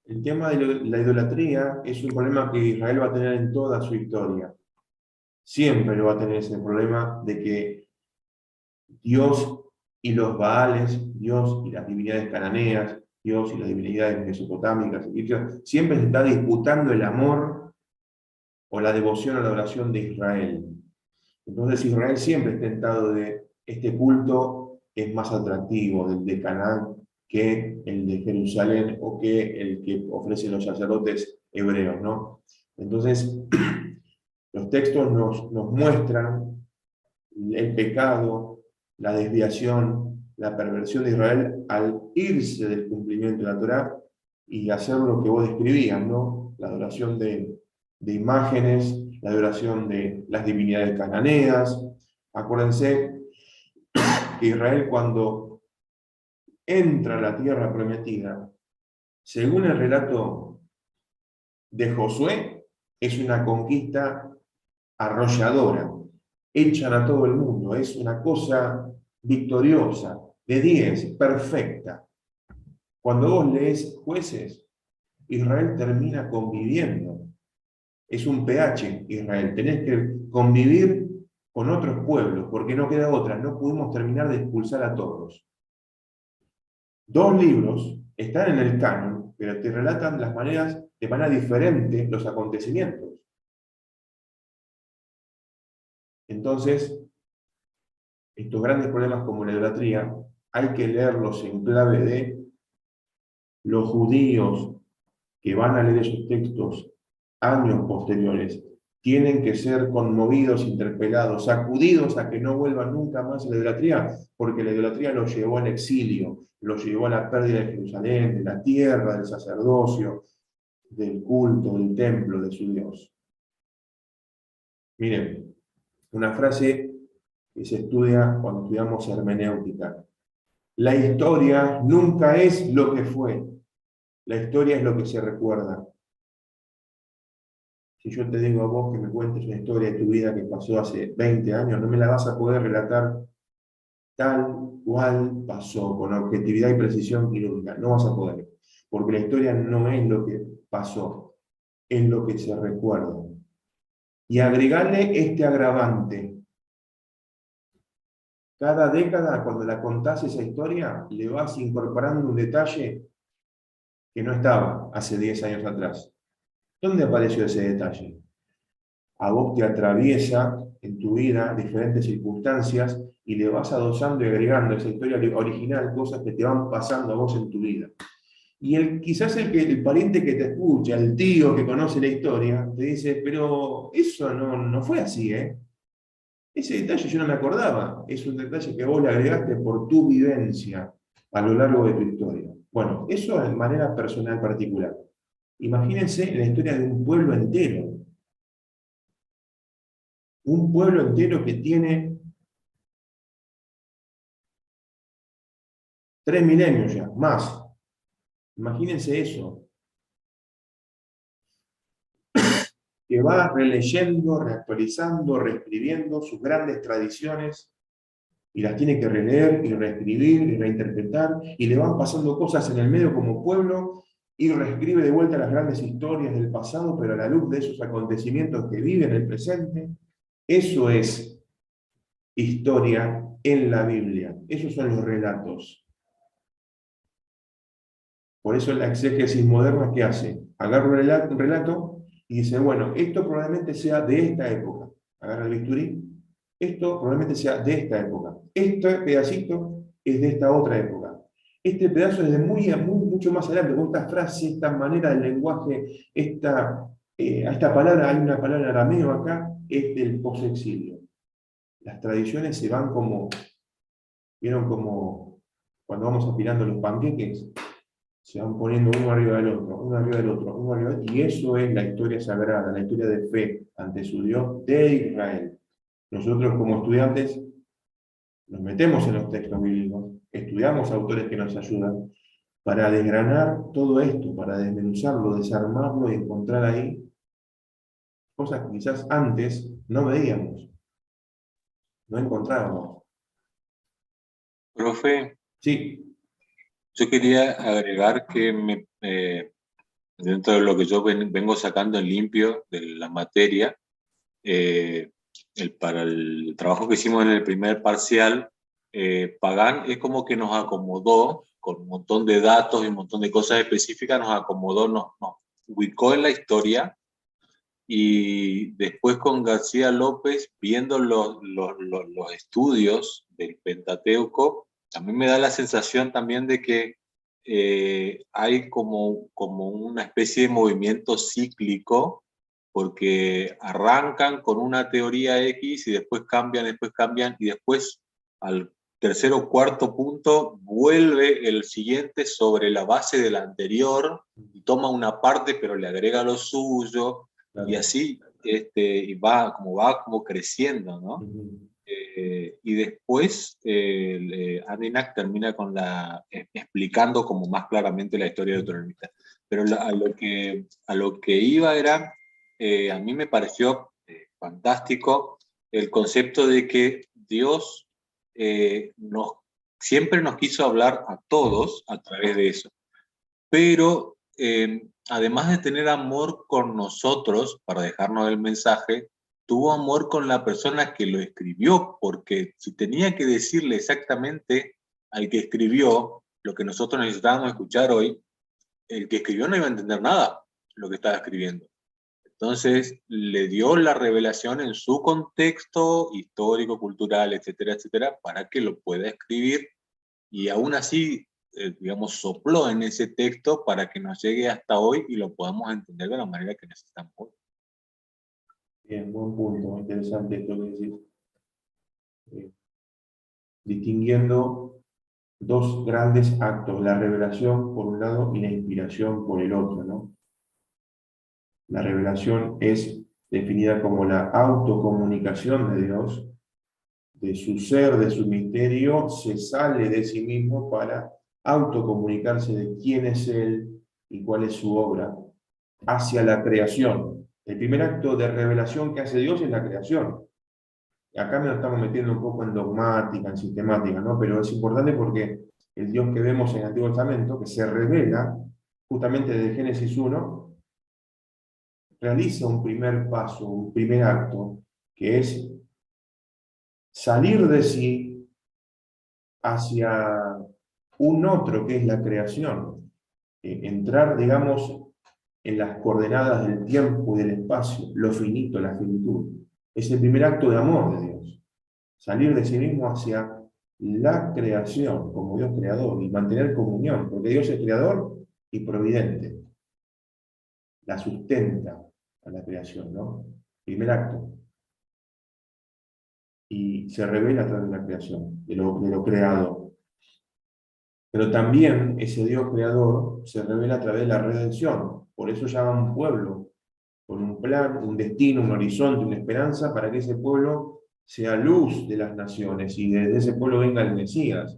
El tema de la idolatría es un problema que Israel va a tener en toda su historia. Siempre lo va a tener ese problema de que Dios y los Baales, Dios y las divinidades cananeas, Dios y las divinidades mesopotámicas, siempre se está disputando el amor o la devoción a la adoración de Israel. Entonces Israel siempre es tentado de este culto es más atractivo, del de Canaán, que el de Jerusalén o que el que ofrecen los sacerdotes hebreos, ¿no? Entonces, los textos nos muestran el pecado, la desviación, la perversión de Israel al irse del cumplimiento de la Torá y hacer lo que vos describías, ¿no? La adoración de imágenes, la adoración de las divinidades cananeas. Acuérdense que Israel, cuando entra a la tierra prometida, según el relato de Josué, es una conquista arrolladora. Echan a todo el mundo, es una cosa victoriosa, de 10, perfecta. Cuando vos lees Jueces, Israel termina conviviendo. Es un pH, Israel. Tenés que convivir con otros pueblos, porque no queda otra. No pudimos terminar de expulsar a todos. 2 libros están en el canon, pero te relatan de manera diferente los acontecimientos. Entonces, estos grandes problemas como la idolatría, hay que leerlos en clave de los judíos que van a leer esos textos años posteriores. Tienen que ser conmovidos, interpelados, sacudidos a que no vuelvan nunca más a la idolatría, porque la idolatría los llevó al exilio, los llevó a la pérdida de Jerusalén, de la tierra, del sacerdocio, del culto, del templo, de su Dios. Miren, una frase que se estudia cuando estudiamos hermenéutica. La historia nunca es lo que fue. La historia es lo que se recuerda. Si yo te digo a vos que me cuentes una historia de tu vida que pasó hace 20 años, no me la vas a poder relatar tal cual pasó, con objetividad y precisión quirúrgica. No vas a poder. Porque la historia no es lo que pasó, es lo que se recuerda. Y agregarle este agravante. Cada década, cuando la contás esa historia, le vas incorporando un detalle que no estaba hace 10 años atrás. ¿Dónde apareció ese detalle? A vos te atraviesa en tu vida diferentes circunstancias y le vas adosando y agregando a esa historia original cosas que te van pasando a vos en tu vida. Y quizás el pariente que te escucha, el tío que conoce la historia, te dice, pero eso no fue así, ¿eh? Ese detalle yo no me acordaba. Es un detalle que vos le agregaste por tu vivencia a lo largo de tu historia. Bueno, eso de manera personal particular. Imagínense la historia de un pueblo entero. Un pueblo entero que tiene 3 milenios ya, más. Imagínense eso. Que va releyendo, reactualizando, reescribiendo sus grandes tradiciones y las tiene que releer y reescribir y reinterpretar, y le van pasando cosas en el medio como pueblo, y reescribe de vuelta las grandes historias del pasado, pero a la luz de esos acontecimientos que vive en el presente. Eso es historia en la Biblia. Esos son los relatos. Por eso la exégesis moderna, ¿qué hace? Agarra un relato y dice, bueno, esto probablemente sea de esta época. Agarra el bisturí. Esto probablemente sea de esta época. Este pedacito es de esta otra época. Este pedazo es de mucho más adelante. Con esta frase, esta manera del lenguaje, a esta palabra, hay una palabra en arameo acá, es del posexilio. Las tradiciones se van como, vieron como cuando vamos aspirando los panqueques, se van poniendo uno arriba del otro, uno arriba del otro, uno arriba del otro, y eso es la historia sagrada, la historia de fe ante su Dios de Israel. Nosotros como estudiantes nos metemos en los textos bíblicos, estudiamos autores que nos ayudan para desgranar todo esto, para desmenuzarlo, desarmarlo y encontrar ahí cosas que quizás antes no veíamos, no encontrábamos. Profe, Sí, yo quería agregar que dentro de lo que yo vengo sacando en limpio de la materia, para el trabajo que hicimos en el primer parcial, Pagán es como que nos acomodó con un montón de datos y un montón de cosas específicas, nos acomodó, nos ubicó en la historia, y después con García López, viendo los estudios del Pentateuco, a mí me da la sensación también de que hay como una especie de movimiento cíclico, porque arrancan con una teoría X y después cambian, y después al tercer o cuarto punto vuelve el siguiente sobre la base de la anterior y toma una parte pero le agrega lo suyo, claro. y así y va como creciendo, ¿no? Ujú. Y después Adinac termina explicando como más claramente la historia de Deuteronomista. Pero a lo que iba era, a mí me pareció fantástico el concepto de que Dios siempre nos quiso hablar a todos a través de eso. Pero además de tener amor con nosotros para dejarnos el mensaje, tuvo amor con la persona que lo escribió, porque si tenía que decirle exactamente al que escribió lo que nosotros necesitábamos escuchar hoy, el que escribió no iba a entender nada lo que estaba escribiendo. Entonces le dio la revelación en su contexto histórico, cultural, etcétera, etcétera, para que lo pueda escribir, y aún así, digamos, sopló en ese texto para que nos llegue hasta hoy y lo podamos entender de la manera que necesitamos hoy. Bien, buen punto, interesante esto que decís. Distinguiendo dos grandes actos, la revelación por un lado y la inspiración por el otro, ¿no? La revelación es definida como la autocomunicación de Dios, de su ser, de su misterio, se sale de sí mismo para autocomunicarse de quién es Él y cuál es su obra hacia la creación. El primer acto de revelación que hace Dios es la creación. Acá nos estamos metiendo un poco en dogmática, en sistemática, ¿no? Pero es importante porque el Dios que vemos en el Antiguo Testamento, que se revela justamente desde Génesis 1, realiza un primer paso, un primer acto, que es salir de sí hacia un otro que es la creación. Entrar, digamos, en las coordenadas del tiempo y del espacio, lo finito, la finitud. Es el primer acto de amor de Dios. Salir de sí mismo hacia la creación, como Dios creador, y mantener comunión, porque Dios es creador y providente. La sustenta a la creación, ¿no? Primer acto. Y se revela a través de la creación, de lo creado. Pero también ese Dios creador se revela a través de la redención. Por eso llama un pueblo, con un plan, un destino, un horizonte, una esperanza, para que ese pueblo sea luz de las naciones y desde ese pueblo venga el Mesías.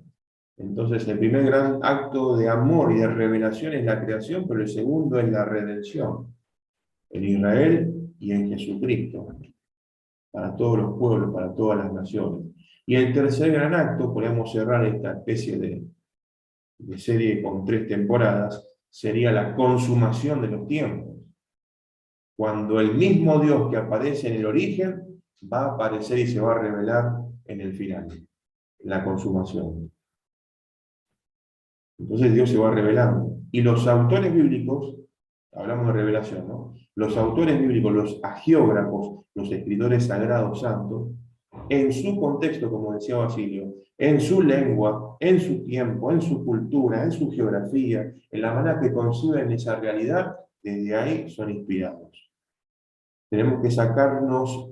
Entonces, el primer gran acto de amor y de revelación es la creación, pero el segundo es la redención, en Israel y en Jesucristo, para todos los pueblos, para todas las naciones. Y el tercer gran acto, podemos cerrar esta especie de serie con 3 temporadas, sería la consumación de los tiempos. Cuando el mismo Dios que aparece en el origen va a aparecer y se va a revelar en el final, en la consumación. Entonces Dios se va revelando. Y los autores bíblicos, hablamos de revelación, ¿no? Los autores bíblicos, los agiógrafos, los escritores sagrados santos, en su contexto, como decía Basilio, en su lengua, en su tiempo, en su cultura, en su geografía, en la manera que conciben esa realidad, desde ahí son inspirados. Tenemos que sacarnos,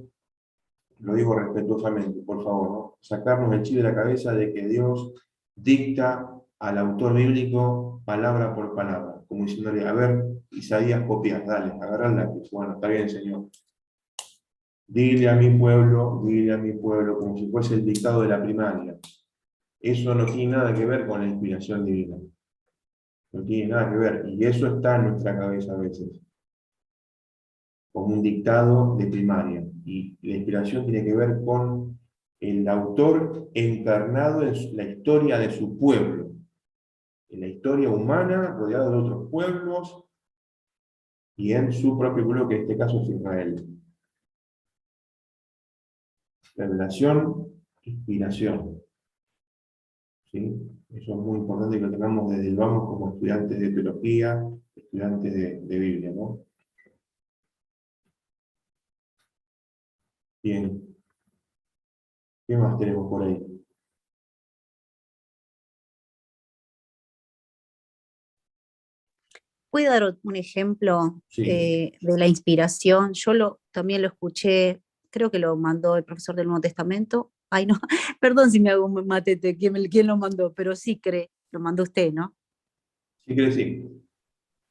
lo digo respetuosamente, por favor, ¿no? Sacarnos el chip de la cabeza de que Dios dicta al autor bíblico palabra por palabra, como diciéndole, a ver, Isaías, copias, dale, agarra el lápiz. Bueno, está bien, Señor. Dile a mi pueblo, como si fuese el dictado de la primaria. Eso no tiene nada que ver con la inspiración divina. No tiene nada que ver. Y eso está en nuestra cabeza a veces, como un dictado de primaria. Y la inspiración tiene que ver con el autor encarnado en la historia de su pueblo, en la historia humana, rodeado de otros pueblos, y en su propio pueblo, que en este caso es Israel. Revelación, inspiración. ¿Sí? Eso es muy importante que lo tengamos desde el vamos como estudiantes de teología, estudiantes de Biblia, ¿no? Bien. ¿Qué más tenemos por ahí? ¿Puedo dar un ejemplo Sí. de la inspiración? También lo escuché, creo que lo mandó el profesor del Nuevo Testamento. Ay, no, perdón si me hago un matete, ¿quién lo mandó? Pero sí lo mandó usted, ¿no? Sí, creo que sí.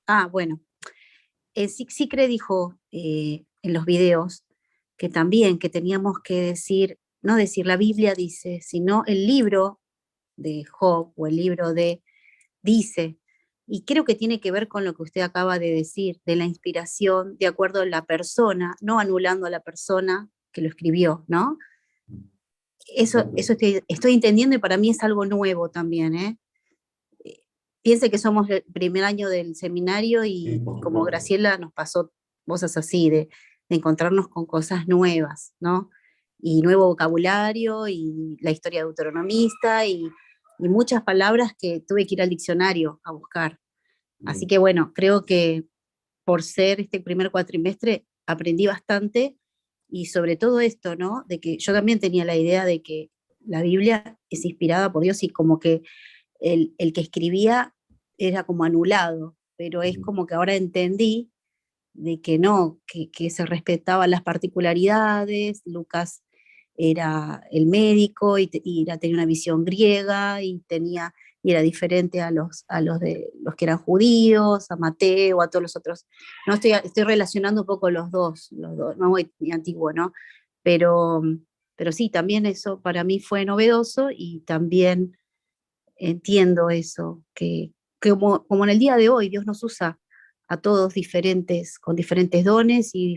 Ah, bueno. Sicre dijo en los videos que también que teníamos que decir, no decir la Biblia dice, sino el libro de Job o el libro de dice. Y creo que tiene que ver con lo que usted acaba de decir, de la inspiración de acuerdo a la persona, no anulando a la persona que lo escribió, ¿no? Eso estoy entendiendo y para mí es algo nuevo también, ¿eh? Piense que somos el primer año del seminario Sí, y por como supuesto. Graciela nos pasó cosas así, de encontrarnos con cosas nuevas, ¿no? Y nuevo vocabulario y la historia deuteronomista y muchas palabras que tuve que ir al diccionario a buscar. Así Bien. que bueno, creo que por ser este primer cuatrimestre aprendí bastante y sobre todo esto, ¿no? De que yo también tenía la idea de que la Biblia es inspirada por Dios y como que el que escribía era como anulado, pero es como que ahora entendí de que no, que se respetaban las particularidades. Lucas era el médico tenía una visión griega y era diferente a los que eran judíos, a Mateo, a todos los otros. No estoy relacionando un poco los dos, no muy antiguo, ¿no? Pero, pero sí, también eso para mí fue novedoso y también entiendo eso, que como en el día de hoy Dios nos usa a todos diferentes, con diferentes dones y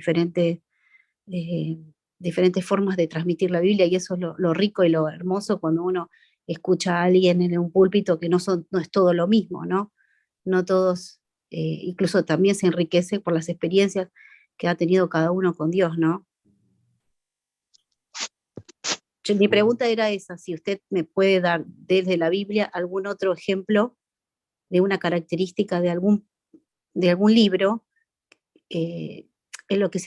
eh, diferentes formas de transmitir la Biblia, y eso es lo rico y lo hermoso cuando uno escucha a alguien en un púlpito que no es todo lo mismo, ¿no? No todos, incluso también se enriquece por las experiencias que ha tenido cada uno con Dios, ¿no? Mi pregunta era esa, si usted me puede dar desde la Biblia algún otro ejemplo de una característica de algún libro, eh, en lo que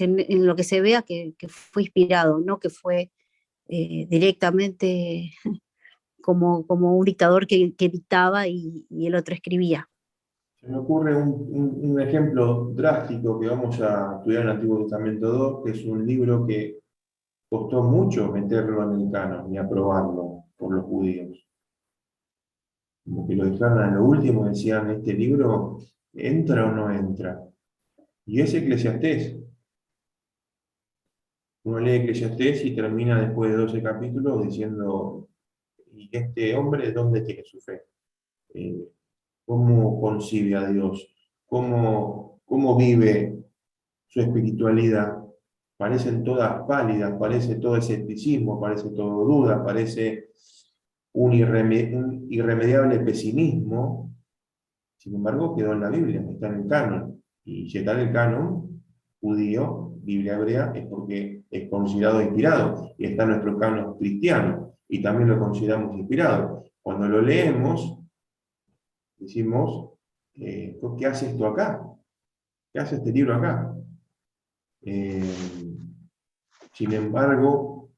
se vea que fue inspirado, no que fue directamente como un dictador que dictaba y el otro escribía. Se me ocurre un ejemplo drástico que vamos a estudiar en el Antiguo Testamento 2, que es un libro que costó mucho meterlo en el canon y aprobarlo por los judíos. Como que lo dejaron a lo último, decían, ¿este libro entra o no entra? Y es Eclesiastés. Uno lee Eclesiastés y termina después de 12 capítulos diciendo, ¿y este hombre dónde tiene su fe? Eh, ¿Cómo concibe a Dios? ¿Cómo vive su espiritualidad? parecen todas pálidas, parece todo escepticismo, parece todo duda, parece un irremediable pesimismo. Sin embargo, quedó en la Biblia, está en el canon. Y si está en el canon judío, Biblia hebrea, es porque es considerado inspirado. Y está en nuestro canon cristiano. Y también lo consideramos inspirado. Cuando lo leemos, decimos, ¿qué hace esto acá? ¿Qué hace este libro acá? Sin embargo,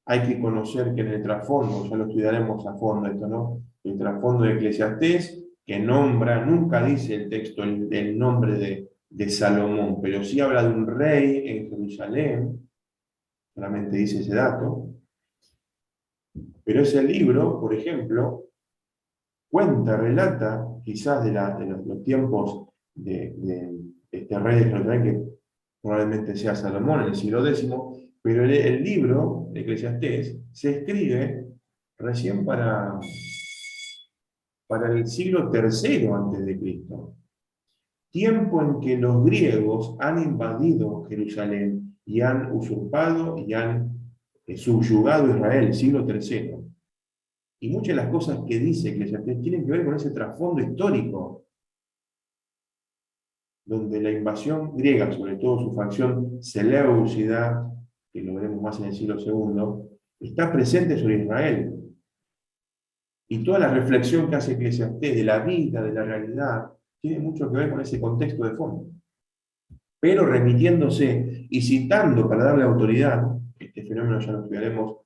hay que conocer que en el trasfondo, ya lo estudiaremos a fondo esto, ¿no? El trasfondo de Eclesiastés, que nombra, nunca dice el texto el nombre de Salomón, pero sí habla de un rey en Jerusalén, solamente dice ese dato. Pero ese libro, por ejemplo, cuenta, relata, quizás de los tiempos de este rey de Jerusalén, que probablemente sea Salomón en el siglo X, pero el libro de Eclesiastés se escribe recién para el siglo III antes de Cristo, tiempo en que los griegos han invadido Jerusalén y han usurpado y han subyugado a Israel, siglo III. Y muchas de las cosas que dice Eclesiastés tienen que ver con ese trasfondo histórico, donde la invasión griega, sobre todo su facción seleucida, que lo veremos más en el siglo II, está presente sobre Israel. Y toda la reflexión que hace Eclesiastés de la vida, de la realidad, tiene mucho que ver con ese contexto de fondo. Pero remitiéndose y citando para darle autoridad, este fenómeno ya lo estudiaremos,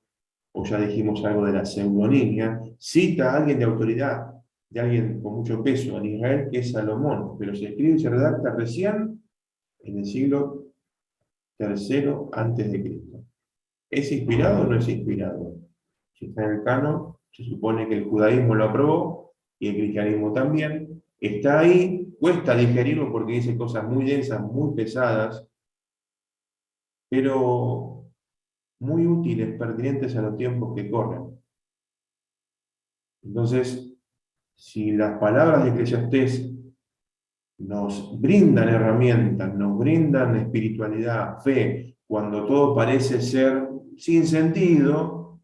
o ya dijimos algo de la pseudonimia, cita a alguien de autoridad, de alguien con mucho peso en Israel, que es Salomón, pero se escribe y se redacta recién en el siglo III antes de Cristo. ¿Es inspirado o no es inspirado? Si está en el canon, se supone que el judaísmo lo aprobó y el cristianismo también. Está ahí, cuesta digerirlo porque dice cosas muy densas, muy pesadas, pero muy útiles, pertinentes a los tiempos que corren. Entonces, si las palabras de Eclesiastés nos brindan herramientas, nos brindan espiritualidad, fe, cuando todo parece ser sin sentido,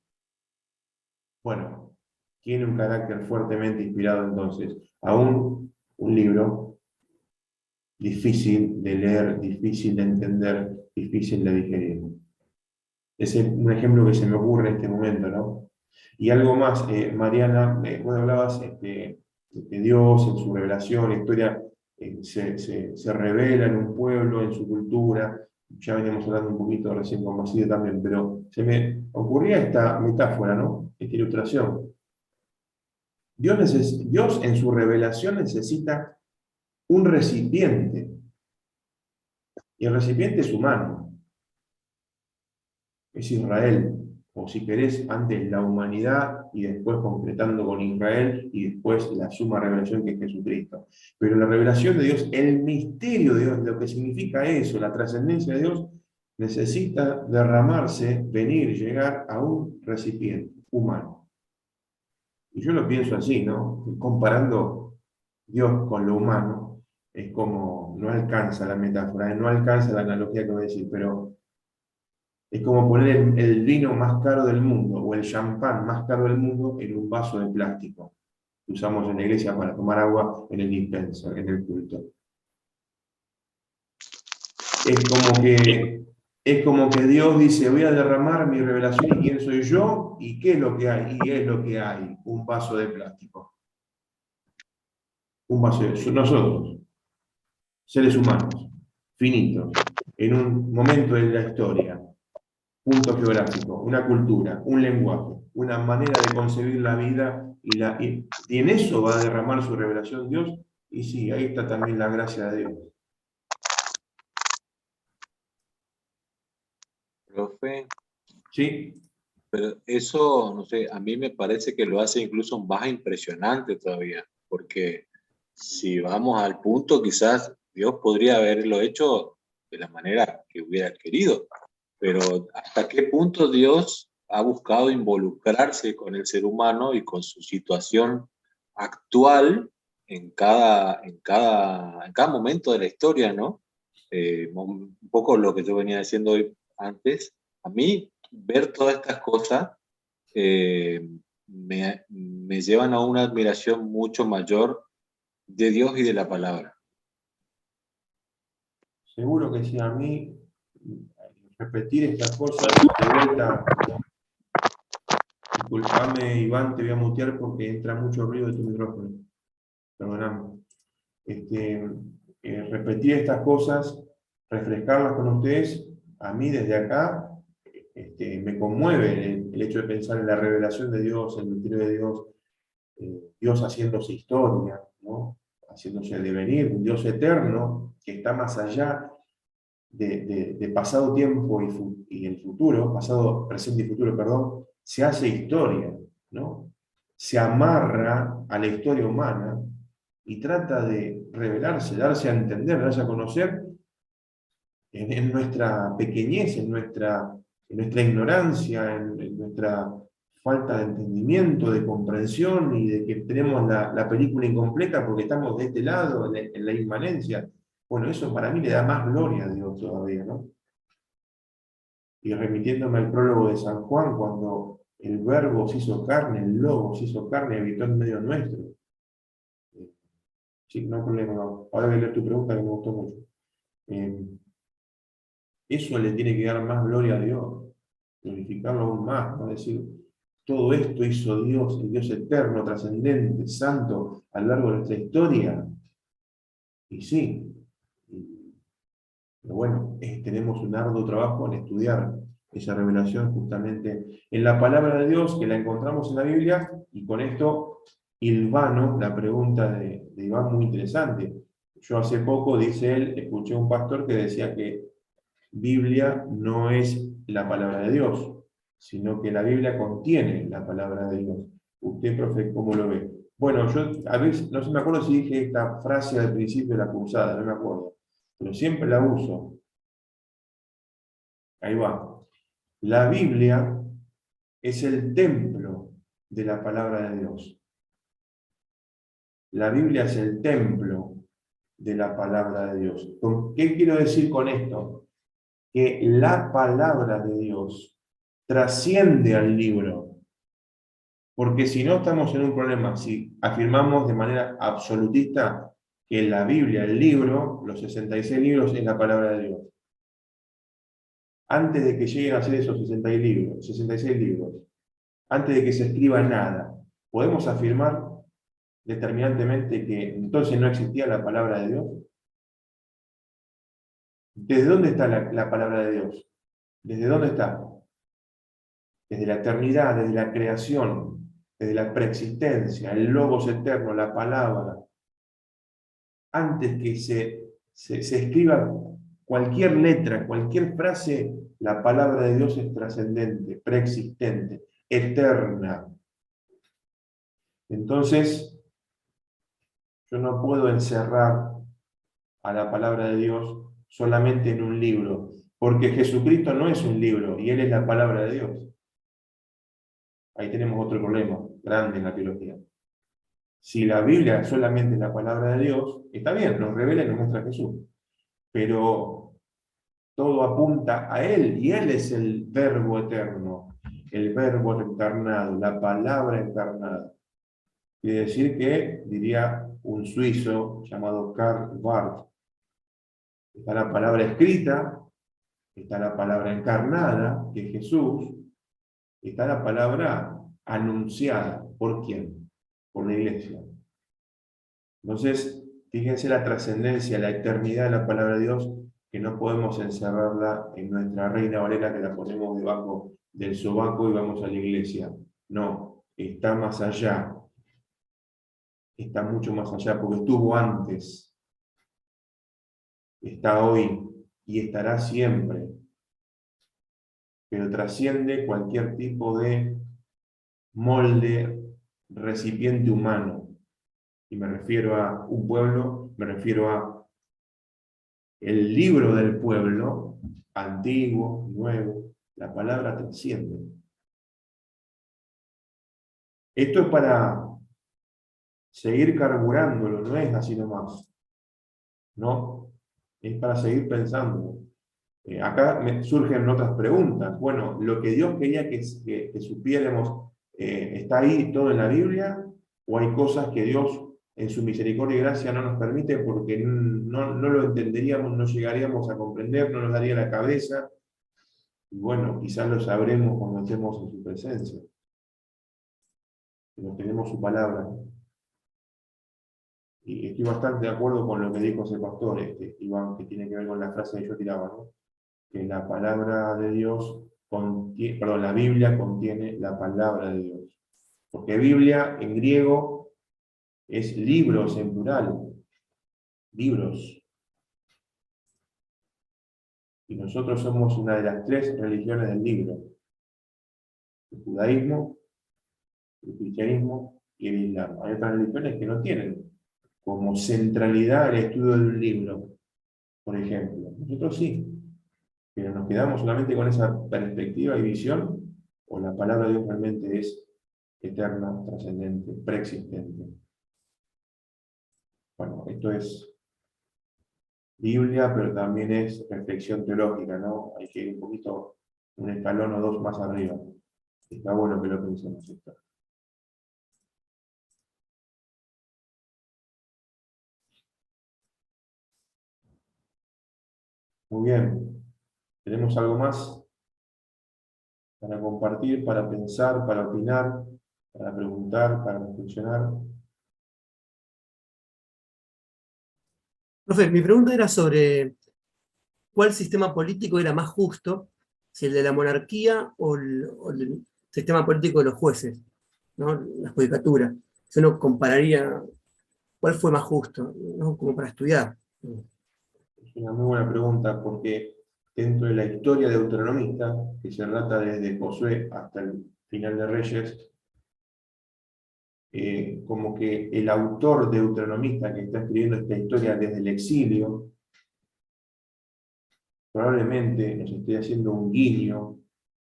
bueno, tiene un carácter fuertemente inspirado entonces. Aún un libro difícil de leer, difícil de entender, difícil de digerir. Es un ejemplo que se me ocurre en este momento, ¿no? Y algo más, Mariana, vos hablabas de Dios, en su revelación, la historia se revela en un pueblo, en su cultura. Ya veníamos hablando un poquito recién con Basile también, pero se me ocurría esta metáfora, ¿no? Esta ilustración. Dios en su revelación necesita un recipiente, y el recipiente es humano, es Israel, o si querés, antes la humanidad y después concretando con Israel y después la suma revelación que es Jesucristo. Pero la revelación de Dios, el misterio de Dios, lo que significa eso, la trascendencia de Dios, necesita derramarse, venir, llegar a un recipiente humano. Y yo lo pienso así, ¿no? Comparando Dios con lo humano, es como, no alcanza la metáfora, no alcanza la analogía que voy a decir, pero es como poner el vino más caro del mundo o el champán más caro del mundo en un vaso de plástico que usamos en la iglesia para tomar agua en el dispenser, en el culto. Es como que Dios dice, voy a derramar mi revelación y quién soy yo y qué es lo que hay. Y es lo que hay, un vaso de plástico. Un vaso de nosotros, seres humanos, finitos, en un momento de la historia, punto geográfico, una cultura, un lenguaje, una manera de concebir la vida y en eso va a derramar su revelación Dios. Y sí, ahí está también la gracia de Dios. Profe, ¿Sí? pero eso, no sé, a mí me parece que lo hace incluso más impresionante todavía, porque si vamos al punto, quizás Dios podría haberlo hecho de la manera que hubiera querido, pero ¿hasta qué punto Dios ha buscado involucrarse con el ser humano y con su situación actual en cada momento de la historia, ¿no? Un poco lo que yo venía diciendo hoy antes, a mí ver todas estas cosas me llevan a una admiración mucho mayor de Dios y de la palabra. Seguro que sí, a mí repetir estas cosas, de vuelta, disculpame Iván, te voy a mutear porque entra mucho ruido de tu micrófono, perdóname. Repetir estas cosas, refrescarlas con ustedes, a mí desde acá me conmueve el hecho de pensar en la revelación de Dios, el misterio de Dios, Dios haciéndose historia, ¿no? Haciéndose devenir, un Dios eterno que está más allá de pasado tiempo y el futuro, pasado, presente y futuro, perdón, se hace historia, ¿no? Se amarra a la historia humana y trata de revelarse, darse a entender, darse a conocer en nuestra pequeñez, en nuestra ignorancia, en nuestra falta de entendimiento, de comprensión y de que tenemos la película incompleta porque estamos de este lado, en la inmanencia. Bueno, eso para mí le da más gloria a Dios todavía, ¿no? Y remitiéndome al prólogo de San Juan, cuando el Verbo se hizo carne, el Logo se hizo carne y habitó en medio nuestro. Sí, no hay problema, no. Ahora voy a leer tu pregunta que me gustó mucho. Eso le tiene que dar más gloria a Dios, glorificarlo aún más, ¿no? Decir, todo esto hizo Dios, el Dios eterno, trascendente, santo, a lo largo de nuestra historia. Y sí, pero bueno, tenemos un arduo trabajo en estudiar esa revelación justamente en la palabra de Dios, que la encontramos en la Biblia, y con esto hilvano la pregunta de Iván, muy interesante. Yo hace poco, dice él, escuché a un pastor que decía que Biblia no es la palabra de Dios, sino que la Biblia contiene la palabra de Dios. Usted, profe, ¿cómo lo ve? Bueno, yo a veces, no sé, me acuerdo si dije esta frase al principio de la cursada, no me acuerdo, pero siempre la uso. Ahí va. La Biblia es el templo de la palabra de Dios. La Biblia es el templo de la palabra de Dios. ¿Qué quiero decir con esto? Que la palabra de Dios trasciende al libro. Porque si no estamos en un problema, si afirmamos de manera absolutista que la Biblia, el libro, los 66 libros, es la palabra de Dios. Antes de que lleguen a ser esos 66 libros, antes de que se escriba nada, ¿podemos afirmar determinantemente que entonces no existía la palabra de Dios? ¿Desde dónde está la palabra de Dios? ¿Desde dónde está? Desde la eternidad, desde la creación, desde la preexistencia, el logos eterno, la palabra. Antes que se escriba cualquier letra, cualquier frase, la palabra de Dios es trascendente, preexistente, eterna. Entonces, yo no puedo encerrar a la palabra de Dios solamente en un libro, porque Jesucristo no es un libro y Él es la palabra de Dios. Ahí tenemos otro problema grande en la teología. Si la Biblia solamente es la palabra de Dios, está bien, nos revela y nos muestra a Jesús, pero todo apunta a Él, y Él es el Verbo eterno, el Verbo encarnado, la palabra encarnada. Quiere decir que, diría un suizo llamado Karl Barth, está la palabra escrita, está la palabra encarnada, que es Jesús, está la palabra anunciada. ¿Por quién? Por la iglesia. Entonces, fíjense la trascendencia, la eternidad de la palabra de Dios, que no podemos encerrarla en nuestra Reina Valera, que la ponemos debajo del sobaco y vamos a la iglesia. No, está más allá. Está mucho más allá, porque estuvo antes, está hoy y estará siempre, pero trasciende cualquier tipo de molde, recipiente humano. Y me refiero a un pueblo, me refiero a el libro del pueblo, antiguo, nuevo, la palabra trasciende. Esto es para seguir carburándolo, no es así nomás. No, es para seguir pensando. Acá me surgen otras preguntas. Bueno, ¿lo que Dios quería que supiéramos está ahí todo en la Biblia? ¿O hay cosas que Dios en su misericordia y gracia no nos permite porque no lo entenderíamos, no llegaríamos a comprender, no nos daría la cabeza? Y bueno, quizás lo sabremos cuando estemos en su presencia. Pero tenemos su palabra. Y estoy bastante de acuerdo con lo que dijo ese pastor, Iván, que tiene que ver con la frase que yo tiraba, ¿no? Que la palabra de Dios contiene, perdón, la Biblia contiene la palabra de Dios. Porque Biblia en griego es libros en plural. Libros. Y nosotros somos una de las 3 religiones del libro: el judaísmo, el cristianismo y el islam. Hay otras religiones que no tienen como centralidad el estudio de un libro, por ejemplo. Nosotros sí, pero nos quedamos solamente con esa perspectiva y visión, o la palabra de Dios realmente es eterna, trascendente, preexistente. Bueno, esto es Biblia, pero también es reflexión teológica, ¿no? Hay que ir un poquito, un escalón o 2 más arriba. Está bueno que lo pensemos esto. Muy bien. ¿Tenemos algo más para compartir, para pensar, para opinar, para preguntar, para reflexionar? Profe, mi pregunta era sobre cuál sistema político era más justo, si el de la monarquía o el sistema político de los jueces, ¿no? La judicatura. Si uno compararía cuál fue más justo, ¿no? Como para estudiar. Es una muy buena pregunta, porque dentro de la historia deuteronomista, que se relata desde Josué hasta el final de Reyes, como que el autor deuteronomista que está escribiendo esta historia desde el exilio, probablemente nos esté haciendo un guiño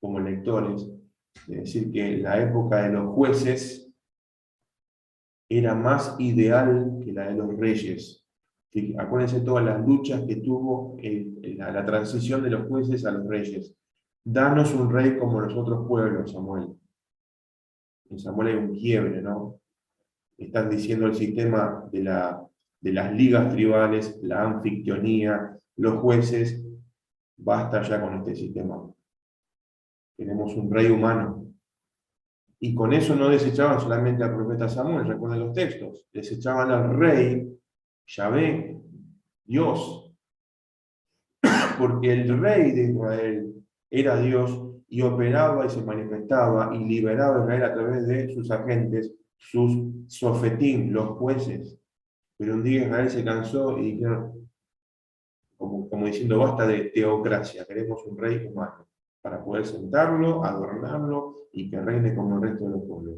como lectores, de decir que la época de los jueces era más ideal que la de los reyes. Acuérdense todas las luchas que tuvo la transición de los jueces a los reyes. Danos un rey como los otros pueblos, Samuel. En Samuel hay un quiebre, ¿no? Están diciendo el sistema de las ligas tribales, la anfictionía, los jueces, basta ya con este sistema. Tenemos un rey humano. Y con eso no desechaban solamente al profeta Samuel, recuerden los textos, desechaban al rey, Yahvé, Dios, porque el rey de Israel era Dios y operaba y se manifestaba y liberaba a Israel a través de sus agentes, sus sofetim, los jueces. Pero un día Israel se cansó y dijeron, como diciendo, basta de teocracia, queremos un rey humano, para poder sentarlo, adornarlo y que reine como el resto de los pueblos.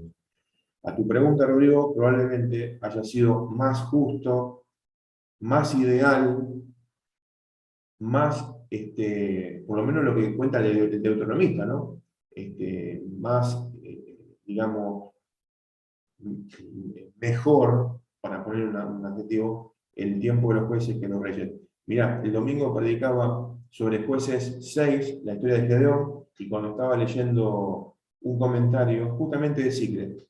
A tu pregunta, Rodrigo, probablemente haya sido más justo, más ideal, más, por lo menos lo que cuenta el deuteronomista, ¿no? Más, digamos, mejor, para poner un adjetivo, el tiempo de los jueces que los reyes. Mirá, el domingo predicaba sobre Jueces 6, la historia de Gedeón, y cuando estaba leyendo un comentario, justamente de Secret,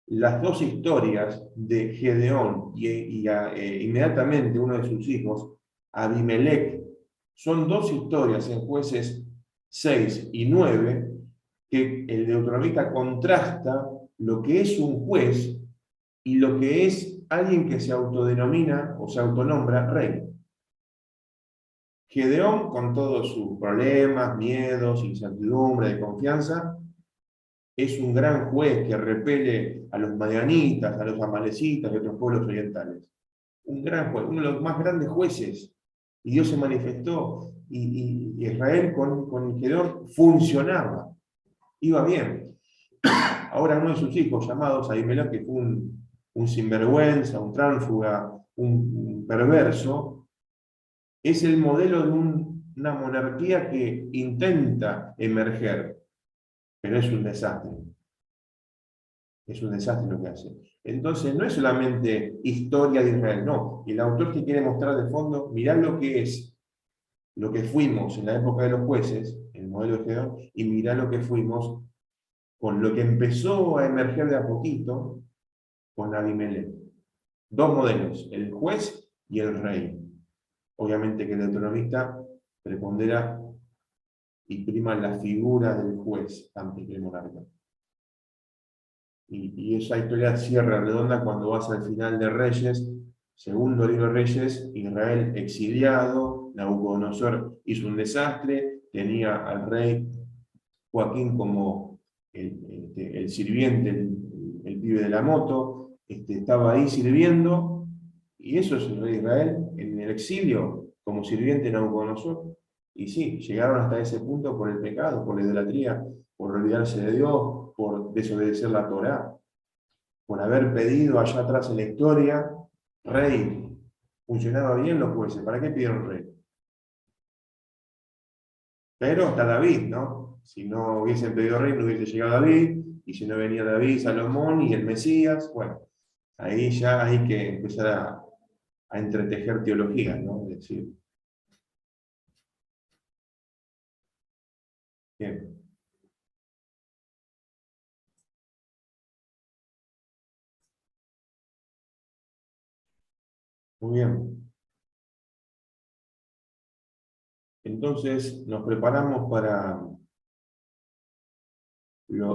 las 2 historias de Gedeón y inmediatamente uno de sus hijos, Abimelech, son 2 historias en Jueces 6 y 9 que el deuteronomista contrasta lo que es un juez y lo que es alguien que se autodenomina o se autonombra rey. Gedeón, con todos sus problemas, miedos, incertidumbre, de confianza, es un gran juez que repele a los madianitas, a los amalecitas y otros pueblos orientales. Un gran juez, uno de los más grandes jueces. Y Dios se manifestó, y Israel con Gedeón funcionaba, iba bien. Ahora uno de sus hijos, llamados Abimelech, que fue un sinvergüenza, un tránsfuga, un perverso, es el modelo de una monarquía que intenta emerger, pero es un desastre. Es un desastre lo que hace. Entonces, no es solamente historia de Israel, no. El autor que quiere mostrar de fondo, mirá lo que es lo que fuimos en la época de los jueces, el modelo de Gedeón, y mirá lo que fuimos con lo que empezó a emerger de a poquito con Abimelech. Dos modelos, el juez y el rey. Obviamente que el deuteronomista prepondera y prima la figura del juez antes que el monarca. Y esa historia cierra redonda cuando vas al final de Reyes, segundo libro de Reyes, Israel exiliado, Nabucodonosor hizo un desastre, tenía al rey Joaquín como el sirviente, el pibe de la moto, estaba ahí sirviendo, y eso es el rey de Israel, en el exilio, como sirviente de Nabucodonosor. Y sí, llegaron hasta ese punto por el pecado, por la idolatría, por olvidarse de Dios, por desobedecer la Torá, por haber pedido allá atrás en la historia, rey. Funcionaba bien los jueces, ¿para qué pidieron rey? Pero hasta David, ¿no? Si no hubiesen pedido rey, no hubiese llegado David, y si no venía David, Salomón y el Mesías, bueno, ahí ya hay que empezar a entretejer teología, ¿no? Es decir, bien. Muy bien. Entonces nos preparamos para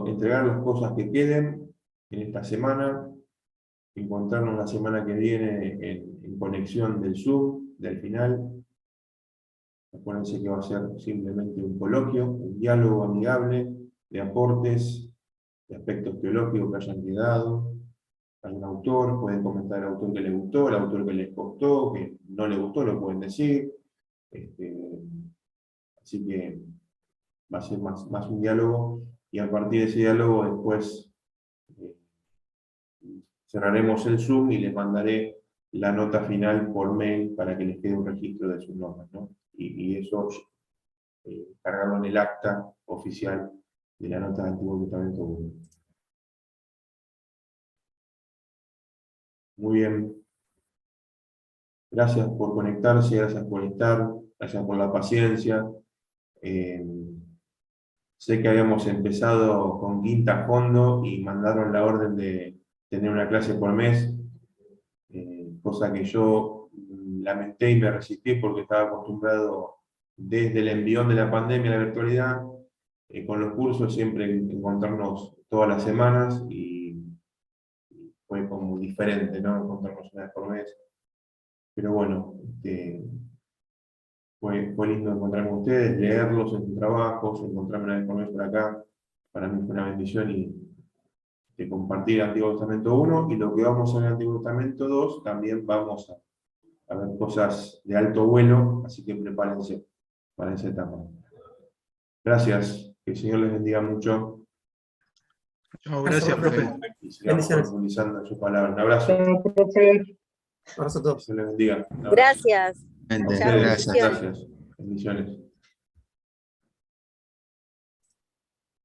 entregar las cosas que queden en esta semana, encontrarnos la semana que viene en conexión del Zoom, del final. Acuérdense que va a ser simplemente un coloquio, un diálogo amigable de aportes, de aspectos teológicos que hayan quedado. Hay un autor, pueden comentar el autor que les gustó, el autor que les costó, que no les gustó, lo pueden decir. Así que va a ser más un diálogo, y a partir de ese diálogo después cerraremos el Zoom y les mandaré la nota final por mail para que les quede un registro de sus notas, ¿no? Y eso cargarlo en el acta oficial de la nota del Antiguo Testamento 1. Muy bien. Gracias por conectarse, gracias por estar, gracias por la paciencia. Sé que habíamos empezado con quinta fondo y mandaron la orden de tener una clase por mes, cosa que yo lamenté y me resistí porque estaba acostumbrado desde el envión de la pandemia a la virtualidad, con los cursos siempre encontrarnos todas las semanas, y fue como diferente, ¿no? Encontrarnos una vez por mes. Pero bueno, fue lindo encontrarme con ustedes, leerlos en sus trabajos, encontrarme una vez por mes por acá. Para mí fue una bendición, y de compartir el Antiguo Testamento 1, y lo que vamos a ver en el Antiguo Testamento 2, también vamos a ver cosas de alto vuelo, así que prepárense para esa etapa. Gracias, que el Señor les bendiga mucho. No, gracias, profe. Y sigamos profundizando en su palabra. Un abrazo. Abrazo a todos. Que se les bendiga. Gracias. A Muchas ustedes, bendiciones. gracias. Bendiciones.